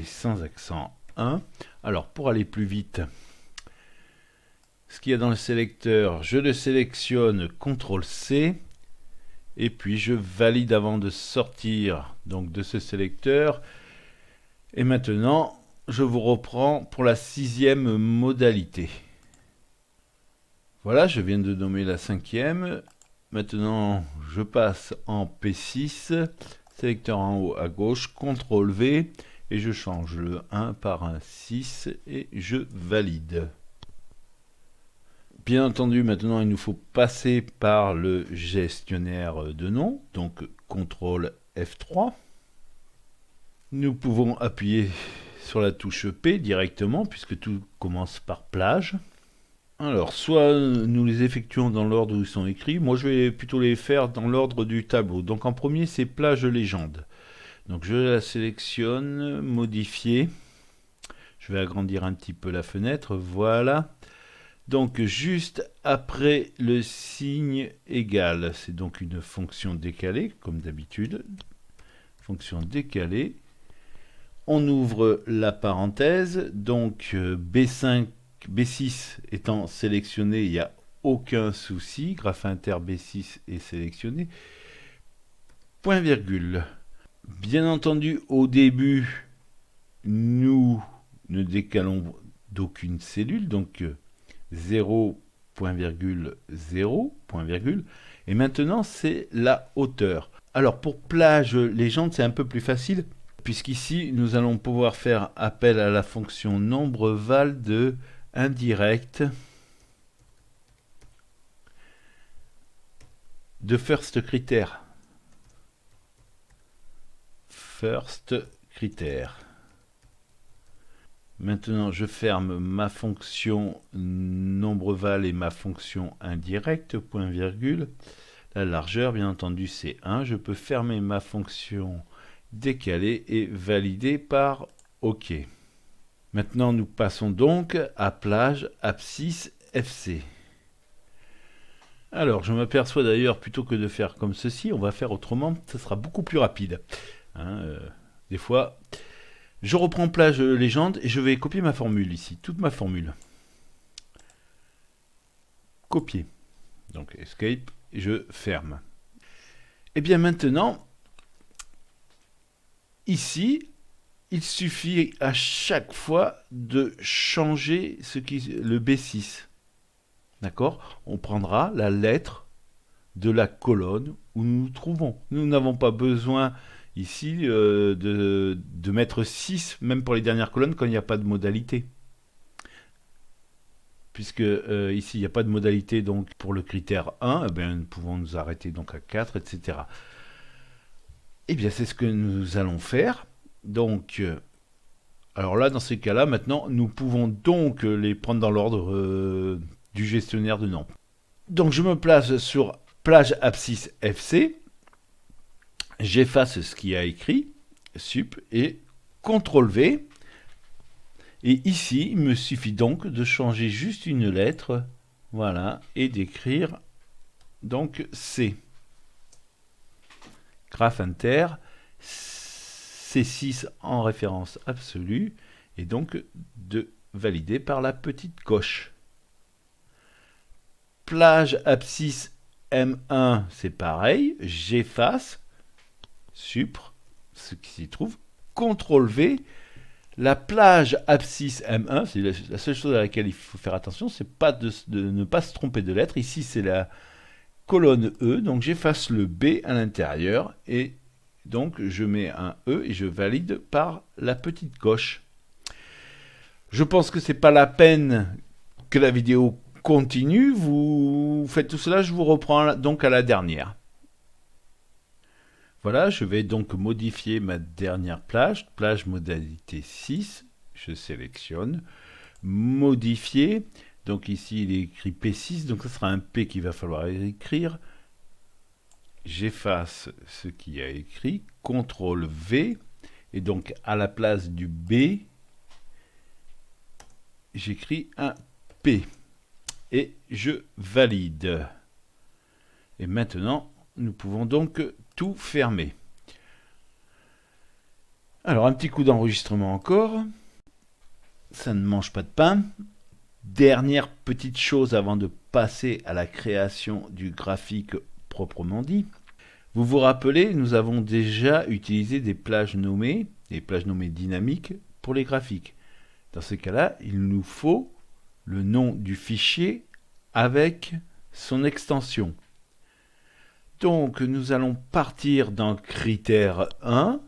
sans accent 1. Alors, pour aller plus vite, ce qu'il y a dans le sélecteur, je le sélectionne CTRL-C. Et puis je valide avant de sortir donc de ce sélecteur. Et maintenant, je vous reprends pour la 6e modalité. Voilà, je viens de nommer la 5e. Maintenant, je passe en P6, sélecteur en haut à gauche, CTRL-V, et je change le 1 par un 6 et je valide. Bien entendu, maintenant, il nous faut passer par le gestionnaire de nom, donc CTRL F3. Nous pouvons appuyer sur la touche P directement, puisque tout commence par plage. Alors, soit nous les effectuons dans l'ordre où ils sont écrits, moi je vais plutôt les faire dans l'ordre du tableau. Donc en premier, c'est plage légende. Donc je la sélectionne, modifier. Je vais agrandir un petit peu la fenêtre, voilà. Donc juste après le signe égal, c'est donc une fonction décalée, comme d'habitude. Fonction décalée. On ouvre la parenthèse, donc B5, B6 étant sélectionné, il n'y a aucun souci, graphe inter B6 est sélectionné. Point virgule. Bien entendu, au début, nous ne décalons d'aucune cellule, donc 0, point virgule, 0, point virgule. Et maintenant, c'est la hauteur. Alors, pour plage légende, c'est un peu plus facile, puisqu'ici, nous allons pouvoir faire appel à la fonction nombre val de indirect de first critère. First critère. Maintenant, je ferme ma fonction nombre val et ma fonction indirecte, point virgule. La largeur, bien entendu, c'est 1. Je peux fermer ma fonction décalée et valider par OK. Maintenant, nous passons donc à plage abscisse FC. Alors, je m'aperçois d'ailleurs, plutôt que de faire comme ceci, on va faire autrement, ça sera beaucoup plus rapide. Des fois, je reprends plage légende et je vais copier ma formule ici, toute ma formule. Copier. Donc, escape, et je ferme. Et bien maintenant, ici, il suffit à chaque fois de changer le B6. D'accord? On prendra la lettre de la colonne où nous nous trouvons. Nous n'avons pas besoin ici de mettre 6, même pour les dernières colonnes, quand il n'y a pas de modalité. Puisque ici, il n'y a pas de modalité donc pour le critère 1, eh bien, nous pouvons nous arrêter donc à 4, etc. Eh bien, c'est ce que nous allons faire. Donc, alors là, dans ces cas-là, maintenant, nous pouvons donc les prendre dans l'ordre du gestionnaire de nom. Donc, je me place sur plage abscisse FC. J'efface ce qui a écrit, sup, et CTRL V. Et ici, il me suffit donc de changer juste une lettre, voilà, et d'écrire donc C. Graphe inter, C6 en référence absolue, et donc de valider par la petite coche. Plage abscisse M1, c'est pareil, j'efface, supr, ce qui s'y trouve, CTRL V. La plage abscisse M1, c'est la seule chose à laquelle il faut faire attention, c'est pas de ne pas se tromper de lettre. Ici, c'est la colonne E, donc j'efface le B à l'intérieur et donc je mets un E et je valide par la petite coche. Je pense que c'est pas la peine que la vidéo continue. Vous faites tout cela, je vous reprends donc à la dernière. Voilà, je vais donc modifier ma dernière plage, plage modalité 6, je sélectionne, modifier, donc ici il est écrit P6, donc ce sera un P qu'il va falloir écrire, j'efface ce qui a écrit, CTRL V, et donc à la place du B, j'écris un P, et je valide. Et maintenant, nous pouvons donc tout fermer. Alors, un petit coup d'enregistrement encore. Ça ne mange pas de pain. Dernière petite chose avant de passer à la création du graphique proprement dit. Vous vous rappelez, nous avons déjà utilisé des plages nommées dynamiques pour les graphiques. Dans ce cas-là, il nous faut le nom du fichier avec son extension. Donc, nous allons partir dans critère 1.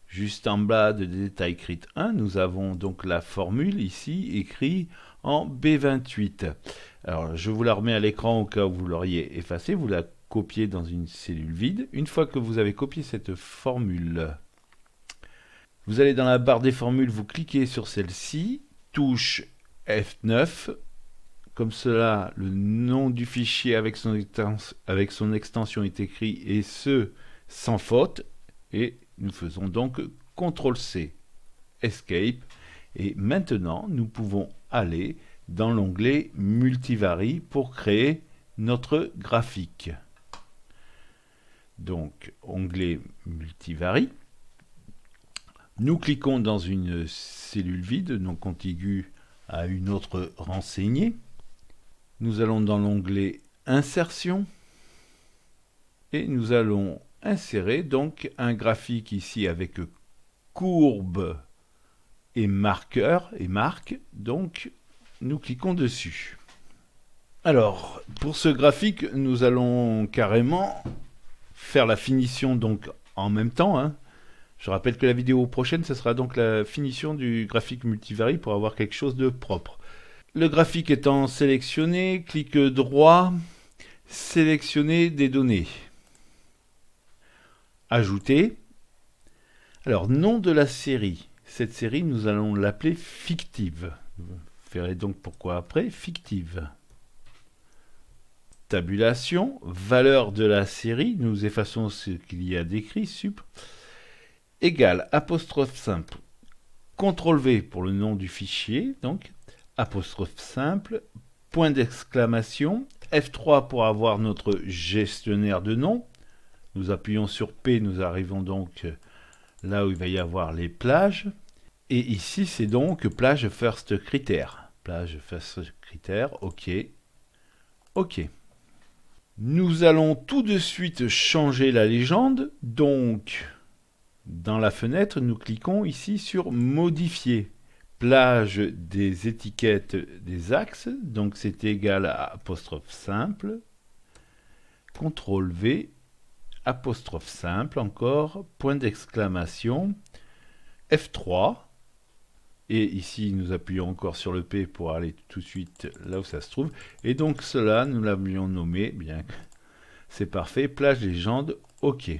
Juste en bas de détail crit 1, nous avons donc la formule ici écrite en B28. Alors, je vous la remets à l'écran au cas où vous l'auriez effacée. Vous la copiez dans une cellule vide. Une fois que vous avez copié cette formule, vous allez dans la barre des formules, vous cliquez sur celle-ci, touche F9. Comme cela, le nom du fichier avec son extension est écrit, et ce, sans faute. Et nous faisons donc CTRL-C, Escape. Et maintenant, nous pouvons aller dans l'onglet Multivary pour créer notre graphique. Donc, onglet Multivary. Nous cliquons dans une cellule vide, non contiguë à une autre renseignée. Nous allons dans l'onglet Insertion et nous allons insérer donc un graphique ici avec courbe et marqueur et marque. Donc nous cliquons dessus. Alors pour ce graphique, nous allons carrément faire la finition donc en même temps, hein. Je rappelle que la vidéo prochaine, ce sera donc la finition du graphique multivarie pour avoir quelque chose de propre. Le graphique étant sélectionné, clic droit, sélectionner des données. Ajouter. Alors, nom de la série. Cette série, nous allons l'appeler fictive. Vous verrez donc pourquoi après, fictive. Tabulation, valeur de la série, nous effaçons ce qu'il y a d'écrit, sup. Égale, apostrophe simple, CTRL V pour le nom du fichier, donc, apostrophe simple, point d'exclamation, F3 pour avoir notre gestionnaire de nom. Nous appuyons sur P, nous arrivons donc là où il va y avoir les plages. Et ici, c'est donc plage first critère. Plage first critère, OK. OK. Nous allons tout de suite changer la légende, donc dans la fenêtre, nous cliquons ici sur Modifier. Plage des étiquettes des axes, donc c'est égal à apostrophe simple, CTRL V, apostrophe simple encore, point d'exclamation, F3, et ici nous appuyons encore sur le P pour aller tout de suite là où ça se trouve, et donc cela nous l'avions nommé, bien c'est parfait, plage légende, OK.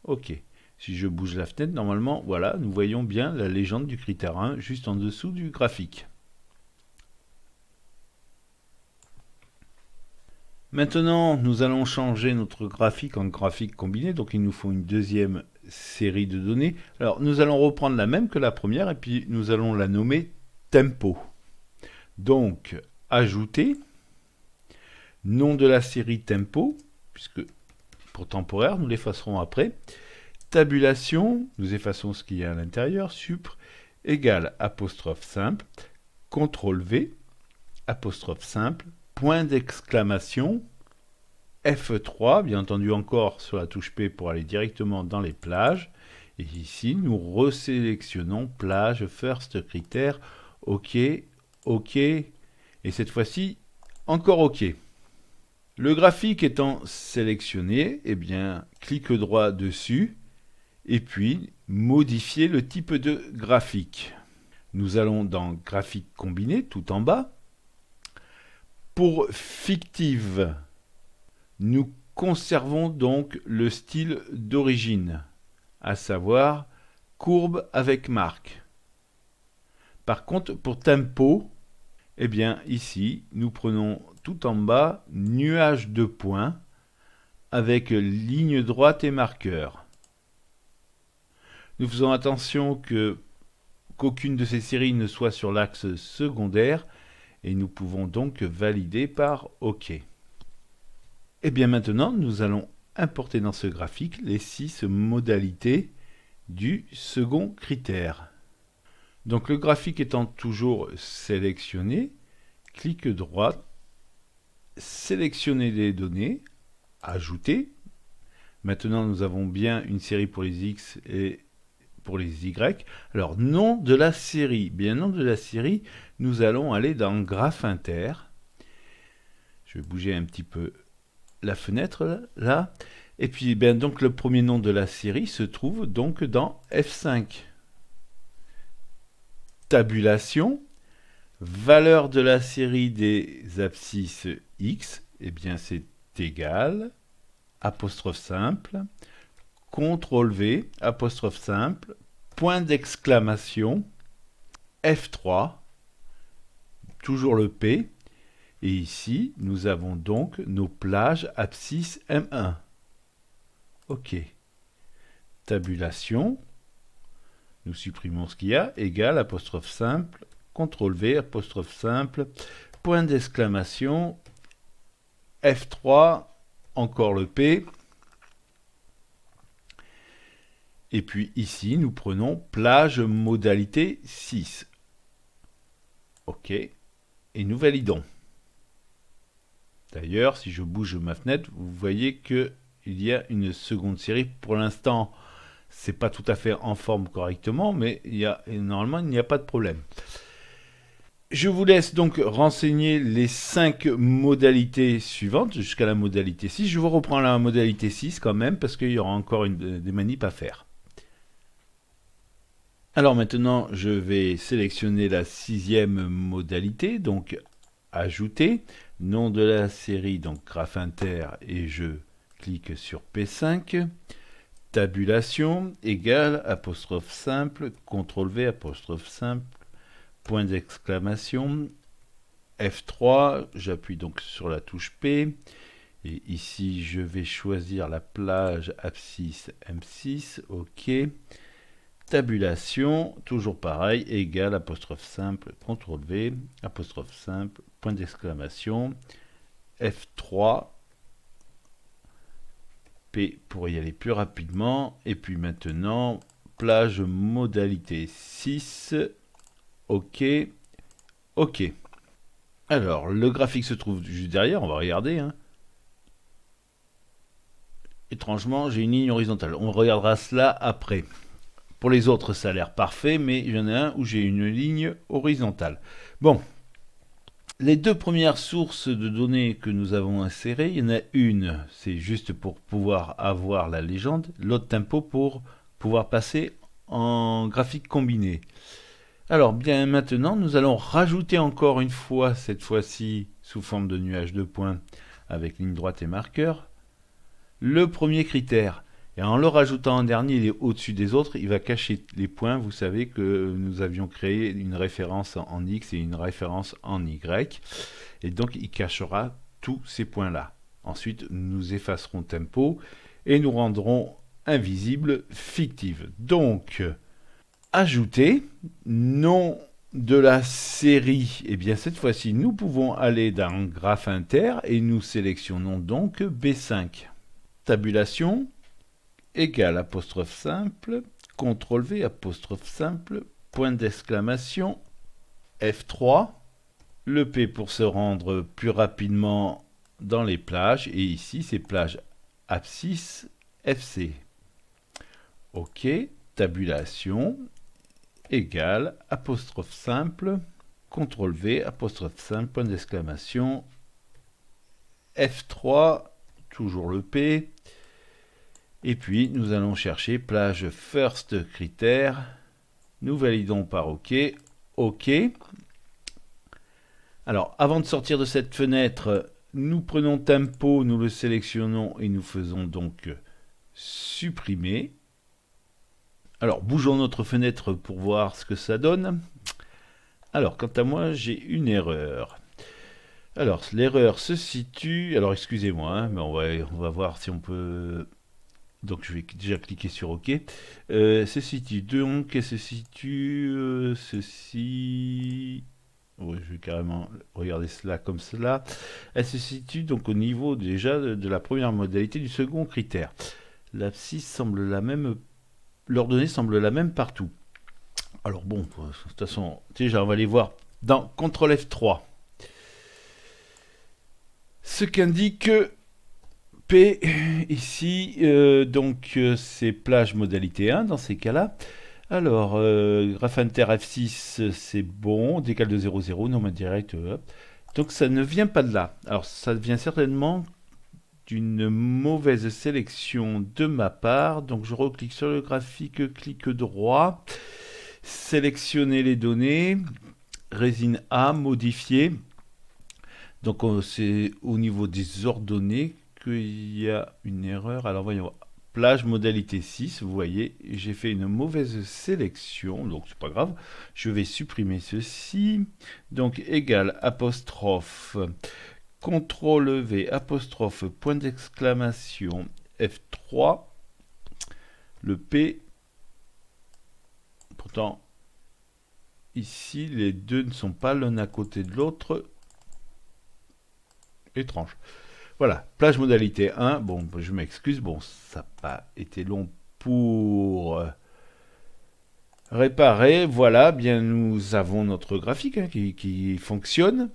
OK. Si je bouge la fenêtre, normalement, voilà, nous voyons bien la légende du critère 1 juste en dessous du graphique. Maintenant, nous allons changer notre graphique en graphique combiné, donc il nous faut une deuxième série de données. Alors, nous allons reprendre la même que la première, et puis nous allons la nommer tempo. Donc, ajouter, nom de la série tempo, puisque pour temporaire, nous l'effacerons après. Tabulation, nous effaçons ce qu'il y a à l'intérieur, supr, égale apostrophe simple, CTRL V, apostrophe simple, point d'exclamation, F3, bien entendu encore sur la touche P pour aller directement dans les plages, et ici nous resélectionnons plage first critère, OK, OK, et cette fois-ci encore OK. Le graphique étant sélectionné, eh bien, clic droit dessus, et puis modifier le type de graphique. Nous allons dans graphique combiné tout en bas. Pour fictive, nous conservons donc le style d'origine, à savoir courbe avec marque. Par contre, pour tempo, eh bien ici, nous prenons tout en bas nuage de points avec ligne droite et marqueur. Nous faisons attention qu'aucune de ces séries ne soit sur l'axe secondaire et nous pouvons donc valider par OK. Et bien maintenant, nous allons importer dans ce graphique les 6 modalités du second critère. Donc le graphique étant toujours sélectionné, clic droit, sélectionner les données, ajouter. Maintenant, nous avons bien une série pour les X et pour les Y. Alors, nom de la série. Bien, nom de la série, nous allons aller dans Graphe Inter. Je vais bouger un petit peu la fenêtre là. Et puis, bien, donc, le premier nom de la série se trouve donc dans F5. Tabulation. Valeur de la série des abscisses X. Eh bien, c'est égal. Apostrophe simple. CTRL V, apostrophe simple, point d'exclamation, F3, toujours le P, et ici, nous avons donc nos plages abscisse M1. OK. Tabulation, nous supprimons ce qu'il y a, égal, apostrophe simple, CTRL V, apostrophe simple, point d'exclamation, F3, encore le P, Et puis ici, nous prenons plage modalité 6. OK. Et nous validons. D'ailleurs, si je bouge ma fenêtre, vous voyez qu'il y a une seconde série. Pour l'instant, c'est pas tout à fait en forme correctement, mais normalement, il n'y a pas de problème. Je vous laisse donc renseigner les 5 modalités suivantes jusqu'à la modalité 6. Je vous reprends la modalité 6 quand même, parce qu'il y aura encore des manips à faire. Alors maintenant, je vais sélectionner la 6e modalité, donc ajouter, nom de la série, donc graphe inter, et je clique sur P5, tabulation, égale, apostrophe simple, CTRL V, apostrophe simple, point d'exclamation, F3, j'appuie donc sur la touche P, et ici je vais choisir la plage abscisse M6, OK. Tabulation, toujours pareil, égale, apostrophe simple, CTRL V, apostrophe simple, point d'exclamation, F3, P pour y aller plus rapidement, et puis maintenant, plage modalité 6, OK, OK. Alors, le graphique se trouve juste derrière, on va regarder. Étrangement, j'ai une ligne horizontale, on regardera cela après. Pour les autres, ça a l'air parfait, mais il y en a un où j'ai une ligne horizontale. Bon, les 2 premières sources de données que nous avons insérées, il y en a une, c'est juste pour pouvoir avoir la légende, l'autre tempo pour pouvoir passer en graphique combiné. Alors bien maintenant, nous allons rajouter encore une fois, cette fois-ci sous forme de nuage de points avec ligne droite et marqueur, le premier critère. Et en le rajoutant en dernier, il est au-dessus des autres, il va cacher les points. Vous savez que nous avions créé une référence en X et une référence en Y. Et donc, il cachera tous ces points-là. Ensuite, nous effacerons tempo et nous rendrons invisible fictive. Donc, ajouter, nom de la série. Et bien, cette fois-ci, nous pouvons aller dans graphe inter et nous sélectionnons donc B5. Tabulation, égale, apostrophe simple, CTRL V, apostrophe simple, point d'exclamation, F3, le P pour se rendre plus rapidement dans les plages, et ici c'est plage abscisse FC. OK, tabulation, égale, apostrophe simple, CTRL V, apostrophe simple, point d'exclamation, F3, toujours le P, et puis, nous allons chercher plage first critère. Nous validons par OK. OK. Alors, avant de sortir de cette fenêtre, nous prenons tempo, nous le sélectionnons et nous faisons donc supprimer. Alors, bougeons notre fenêtre pour voir ce que ça donne. Alors, quant à moi, j'ai une erreur. Alors, l'erreur se situe... Alors, excusez-moi, mais on va voir si on peut... Donc je vais déjà cliquer sur OK. Se situe donc, elle se situe ceci. Ouais, je vais carrément regarder cela comme cela. Elle se situe donc au niveau déjà de la première modalité du second critère. L'abscisse semble la même, l'ordonnée semble la même partout. Alors bon, de toute façon, déjà on va aller voir dans CTRL F3. Ce qu'indique P, ici, donc c'est plage modalité 1 dans ces cas-là. Alors, graphe inter F6, c'est bon, décale de 0,0, nomme direct, donc ça ne vient pas de là. Alors, ça vient certainement d'une mauvaise sélection de ma part. Donc, je reclique sur le graphique, clic droit, sélectionner les données, résine A, modifier. Donc, c'est au niveau des ordonnées qu'il y a une erreur. Alors voyons, plage modalité 6, vous voyez, j'ai fait une mauvaise sélection, donc c'est pas grave. Je vais supprimer ceci. Donc égal apostrophe CTRL V apostrophe point d'exclamation F3, le P. Pourtant, ici, les deux ne sont pas l'un à côté de l'autre. Étrange. Voilà, plage modalité 1, bon, je m'excuse, bon, ça n'a pas été long pour réparer. Voilà, bien nous avons notre graphique qui fonctionne.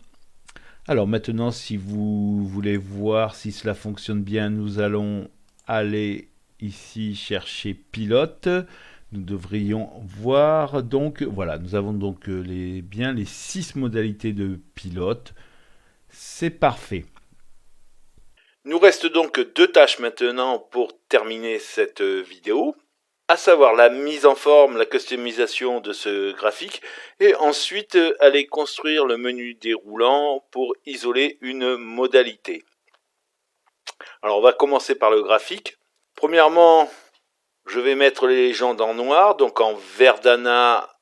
Alors maintenant, si vous voulez voir si cela fonctionne bien, nous allons aller ici chercher pilote. Nous devrions voir donc, voilà, nous avons donc bien les 6 modalités de pilote. C'est parfait. Nous reste donc 2 tâches maintenant pour terminer cette vidéo, à savoir la mise en forme, la customisation de ce graphique, et ensuite aller construire le menu déroulant pour isoler une modalité. Alors on va commencer par le graphique. Premièrement, je vais mettre les légendes en noir, donc en Verdana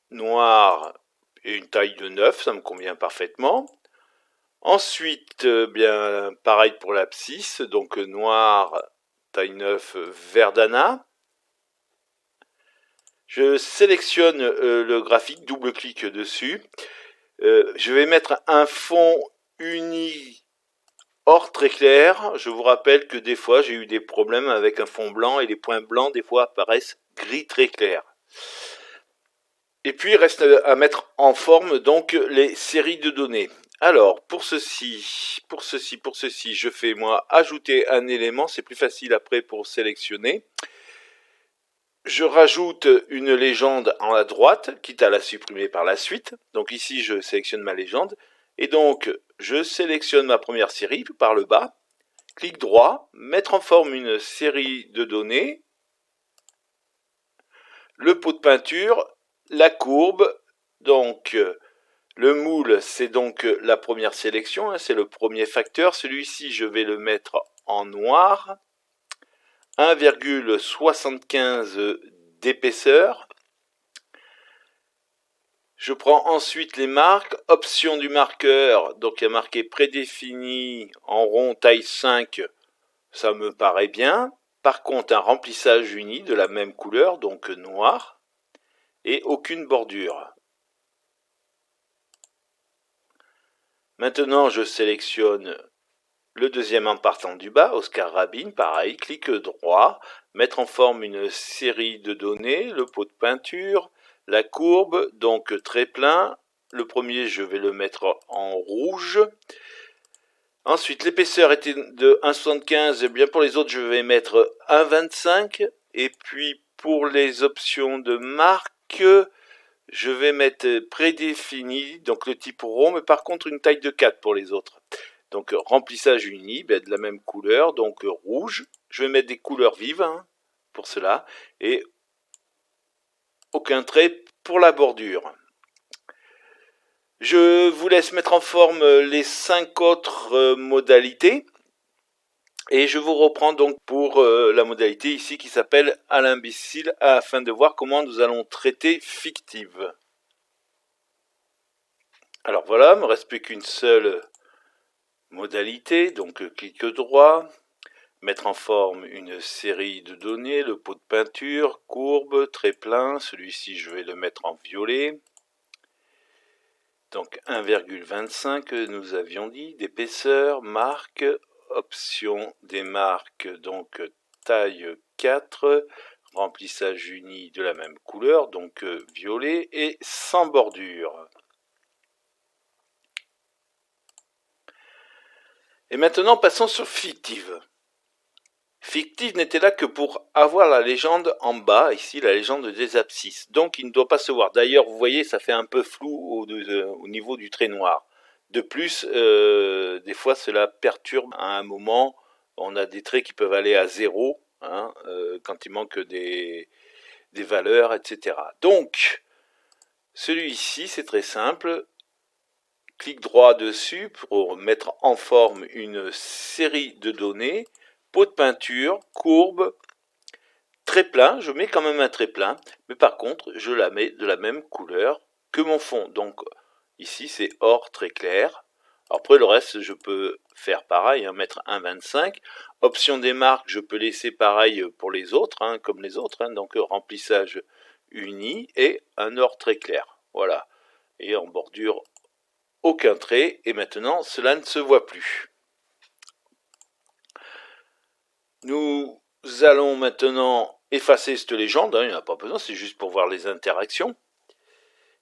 noir et une taille de 9, ça me convient parfaitement. Ensuite, bien pareil pour l'abscisse, donc noir, taille 9, Verdana. Je sélectionne le graphique, double-clic dessus. Je vais mettre un fond uni or très clair. Je vous rappelle que des fois j'ai eu des problèmes avec un fond blanc et les points blancs des fois apparaissent gris très clair. Et puis il reste à mettre en forme donc les séries de données. Alors pour ceci, je fais moi ajouter un élément, c'est plus facile après pour sélectionner. Je rajoute une légende en à droite, quitte à la supprimer par la suite. Donc ici je sélectionne ma légende. Et donc je sélectionne ma première série par le bas. Clic droit, mettre en forme une série de données. Le pot de peinture, la courbe, donc le moule, c'est donc la première sélection, c'est le premier facteur. Celui-ci, je vais le mettre en noir. 1,75 d'épaisseur. Je prends ensuite les marques, option du marqueur, donc il y a marqué prédéfini en rond taille 5, ça me paraît bien. Par contre, un remplissage uni de la même couleur, donc noir, et aucune bordure. Maintenant, je sélectionne le deuxième en partant du bas, Oscar Rabin, pareil, clic droit, mettre en forme une série de données, le pot de peinture, la courbe, donc très plein. Le premier, je vais le mettre en rouge. Ensuite, l'épaisseur était de 1,75, bien pour les autres, je vais mettre 1,25. Et puis, pour les options de marque, je vais mettre prédéfini, donc le type rond, mais par contre une taille de 4 pour les autres. Donc remplissage uni, de la même couleur, donc rouge. Je vais mettre des couleurs vives pour cela. Et aucun trait pour la bordure. Je vous laisse mettre en forme les 5 autres modalités. Et je vous reprends donc pour la modalité ici qui s'appelle à l'imbécile afin de voir comment nous allons traiter fictive. Alors voilà, il ne me reste plus qu'une seule modalité, donc clic droit, mettre en forme une série de données, le pot de peinture, courbe, trait plein, celui-ci je vais le mettre en violet. Donc 1,25 nous avions dit, d'épaisseur, marque, option des marques, donc taille 4, remplissage uni de la même couleur, donc violet et sans bordure. Et maintenant passons sur fictive. Fictive n'était là que pour avoir la légende en bas, ici la légende des abscisses. Donc il ne doit pas se voir. D'ailleurs, vous voyez, ça fait un peu flou au niveau du trait noir. De plus, des fois cela perturbe à un moment. On a des traits qui peuvent aller à 0 quand il manque des valeurs, etc. Donc, celui-ci, c'est très simple. Clic droit dessus pour mettre en forme une série de données. Pot de peinture, courbe, trait plein, je mets quand même un trait plein, mais par contre, je la mets de la même couleur que mon fond. Donc ici, c'est or très clair. Après, le reste, je peux faire pareil, mettre 1,25. Option des marques, je peux laisser pareil pour les autres, comme les autres. Donc remplissage uni et un or très clair. Voilà. Et en bordure, aucun trait. Et maintenant, cela ne se voit plus. Nous allons maintenant effacer cette légende, hein, il n'y en a pas besoin, c'est juste pour voir les interactions.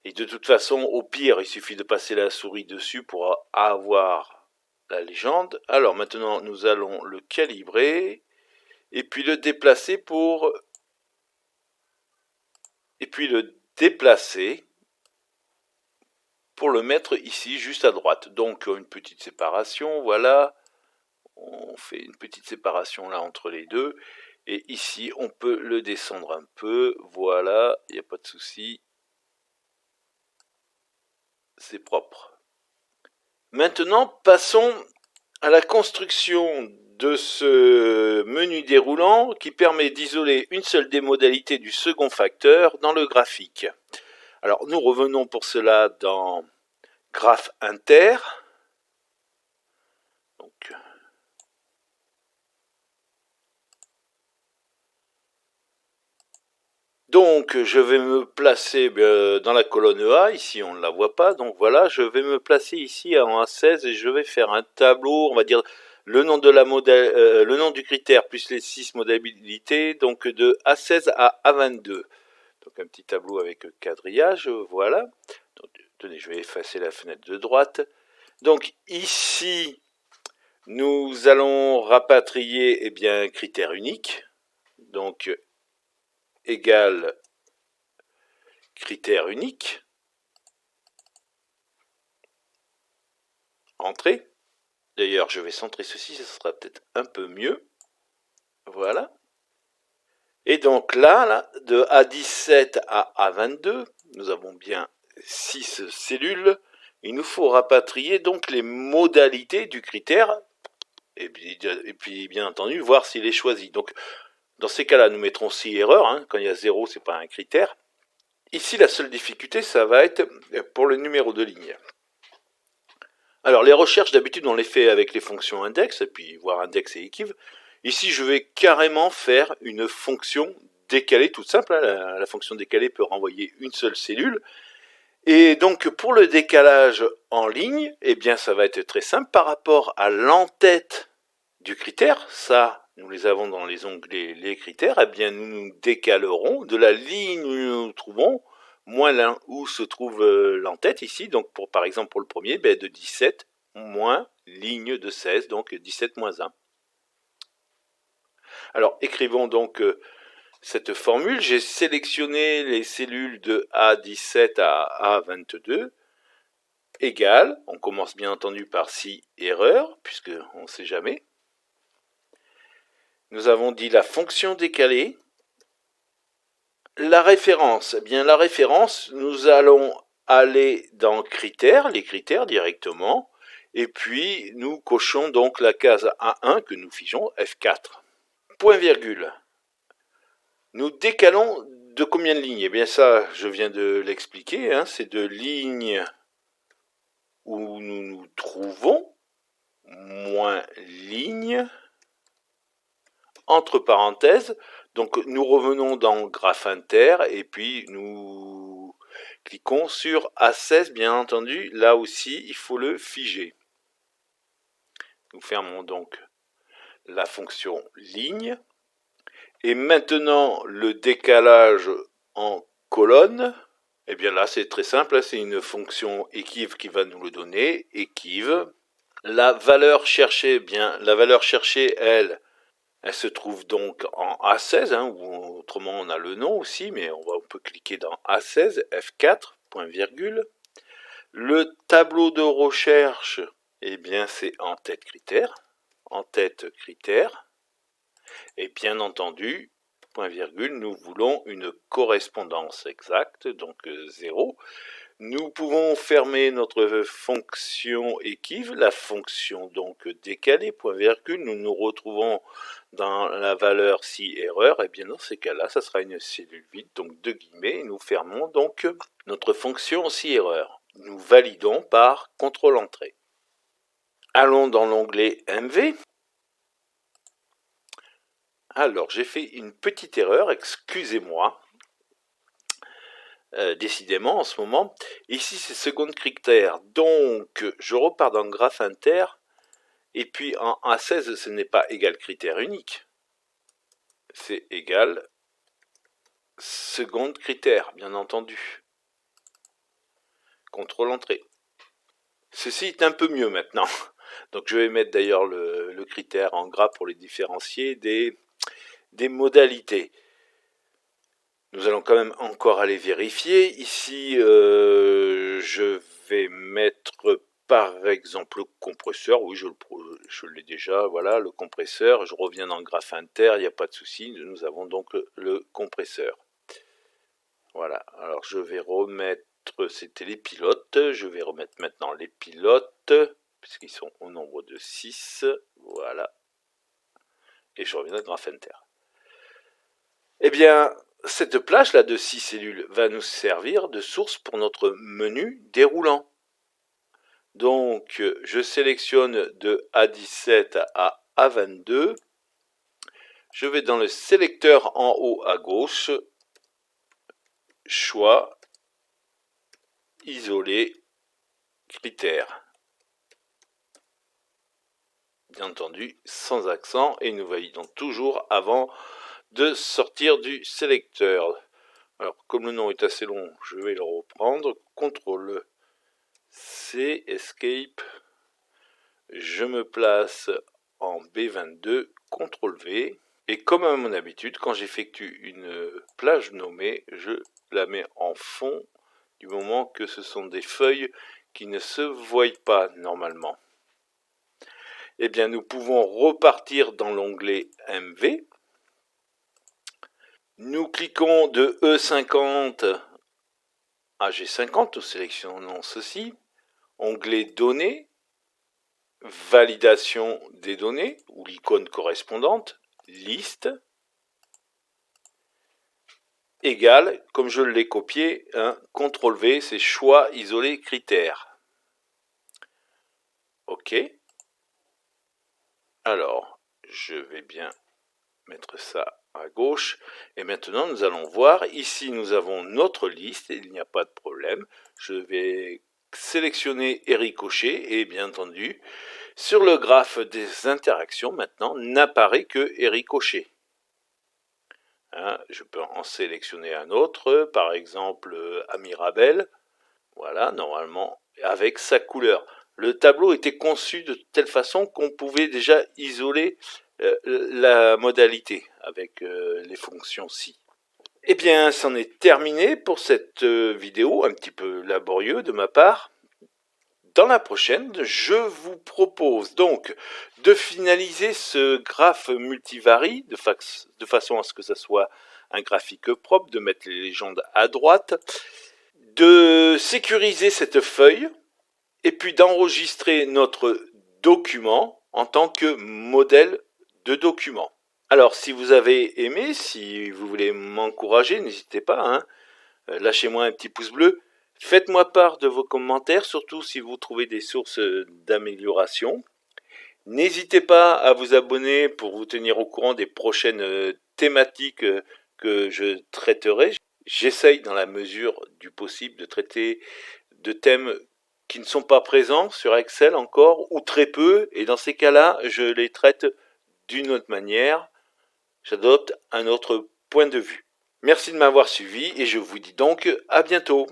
Et de toute façon, au pire, il suffit de passer la souris dessus pour avoir la légende. Alors maintenant, nous allons le calibrer et puis le déplacer pour le mettre ici, juste à droite. Donc une petite séparation, voilà. On fait une petite séparation là entre les deux. Et ici, on peut le descendre un peu. Voilà, il n'y a pas de souci. C'est propre. Maintenant, passons à la construction de ce menu déroulant qui permet d'isoler une seule des modalités du second facteur dans le graphique. Alors, nous revenons pour cela dans Graph Inter. Donc, je vais me placer dans la colonne A, ici on ne la voit pas, donc voilà, je vais me placer ici en A16 et je vais faire un tableau, on va dire le nom du critère plus les 6 modalités, donc de A16 à A22. Donc un petit tableau avec quadrillage, voilà. Donc, tenez, je vais effacer la fenêtre de droite. Donc ici, nous allons rapatrier un critère unique, donc égale critère unique, entrée. D'ailleurs, je vais centrer ceci, ça sera peut-être un peu mieux. Voilà. Et donc là, de A17 à A22, nous avons bien 6 cellules. Il nous faut rapatrier donc les modalités du critère et puis bien entendu voir s'il est choisi. Donc dans ces cas-là, nous mettrons 6 erreurs. Hein. Quand il y a 0, ce n'est pas un critère. Ici, la seule difficulté, ça va être pour le numéro de ligne. Alors les recherches, d'habitude, on les fait avec les fonctions index, et puis voir index et equiv. Ici, je vais carrément faire une fonction décalée, toute simple. Hein. La fonction décalée peut renvoyer une seule cellule. Et donc, pour le décalage en ligne, eh bien, ça va être très simple. Par rapport à l'entête du critère, ça, nous les avons dans les onglets les critères, eh bien, nous nous décalerons de la ligne où nous nous trouvons, moins là où se trouve l'entête ici. Donc, par exemple, pour le premier, de 17 moins ligne de 16, donc 17 moins 1. Alors, écrivons donc cette formule. J'ai sélectionné les cellules de A17 à A22 égale, on commence bien entendu par 6 erreurs, puisqu'on ne sait jamais. Nous avons dit la fonction décalée. La référence, eh bien la référence, nous allons aller dans critères, les critères directement, et puis nous cochons donc la case A1 que nous figeons F4. Point virgule. Nous décalons de combien de lignes? Eh bien ça, je viens de l'expliquer, hein, c'est de lignes où nous nous trouvons, moins ligne, entre parenthèses. Donc nous revenons dans Graph Inter et puis nous cliquons sur A16, bien entendu. Là aussi, il faut le figer. Nous fermons donc la fonction ligne. Et maintenant, le décalage en colonne, eh bien là, c'est très simple. C'est une fonction equiv qui va nous le donner. Equiv. La valeur cherchée, eh bien, la valeur cherchée, elle se trouve donc en A16, hein, ou autrement on a le nom aussi, mais on peut cliquer dans A16, F4, point virgule. Le tableau de recherche, eh bien c'est en tête critère, et bien entendu, point virgule, nous voulons une correspondance exacte, donc 0. Nous pouvons fermer notre fonction equiv, la fonction donc décalée, point virgule, nous nous retrouvons dans la valeur 6 erreur, et bien dans ces cas-là, ça sera une cellule vide, donc deux guillemets, et nous fermons donc notre fonction 6 erreur. Nous validons par contrôle entrée. Allons dans l'onglet MV. Alors, j'ai fait une petite erreur, excusez-moi. Décidément en ce moment. Ici c'est second critère, donc je repars dans le graphe inter, et puis en A16 ce n'est pas égal critère unique, c'est égal Second critère, bien entendu. Contrôle entrée. Ceci est un peu mieux maintenant. Donc je vais mettre d'ailleurs le critère en gras pour les différencier des modalités. Nous allons quand même encore aller vérifier. Ici, je vais mettre par exemple le compresseur. Oui, je l'ai déjà. Voilà, le compresseur. Je reviens dans le graphe inter, il n'y a pas de souci. Nous avons donc le compresseur. Voilà, alors je vais remettre, c'était les pilotes. Je vais remettre maintenant les pilotes, puisqu'ils sont au nombre de 6. Voilà. Et je reviens dans le graphe inter. Eh bien, cette plage là de 6 cellules va nous servir de source pour notre menu déroulant. Donc, je sélectionne de A17 à A22. Je vais dans le sélecteur en haut à gauche, choix, isoler, critères. Bien entendu, sans accent, et nous validons toujours avant de sortir du sélecteur. Alors, comme le nom est assez long, je vais le reprendre. CTRL C, Escape. Je me place en B22, CTRL V. Et comme à mon habitude, quand j'effectue une plage nommée, je la mets en fond du moment que ce sont des feuilles qui ne se voient pas normalement. Eh bien, nous pouvons repartir dans l'onglet MV. Nous cliquons de E50 à G50, nous sélectionnons ceci. Onglet Données, Validation des données, ou l'icône correspondante, Liste, égale, comme je l'ai copié, CTRL V, c'est choix, isoler, critères. OK. Alors, je vais bien mettre ça à gauche. Et maintenant, nous allons voir. Ici, nous avons notre liste. Il n'y a pas de problème. Je vais sélectionner et ricocher. Et bien entendu, sur le graphe des interactions, maintenant, n'apparaît que ricocher. Je peux en sélectionner un autre, par exemple Amirabel. Voilà, normalement, avec sa couleur. Le tableau était conçu de telle façon qu'on pouvait déjà isoler la modalité avec les fonctions si. Eh bien, c'en est terminé pour cette vidéo, un petit peu laborieux de ma part. Dans la prochaine, je vous propose donc de finaliser ce graphe multivarie de façon à ce que ça soit un graphique propre, de mettre les légendes à droite, de sécuriser cette feuille et puis d'enregistrer notre document en tant que modèle de document. Alors, si vous avez aimé, si vous voulez m'encourager, n'hésitez pas, lâchez-moi un petit pouce bleu. Faites-moi part de vos commentaires, surtout si vous trouvez des sources d'amélioration. N'hésitez pas à vous abonner pour vous tenir au courant des prochaines thématiques que je traiterai. J'essaye dans la mesure du possible de traiter de thèmes qui ne sont pas présents sur Excel encore, ou très peu, et dans ces cas-là, je les traite d'une autre manière. J'adopte un autre point de vue. Merci de m'avoir suivi et je vous dis donc à bientôt.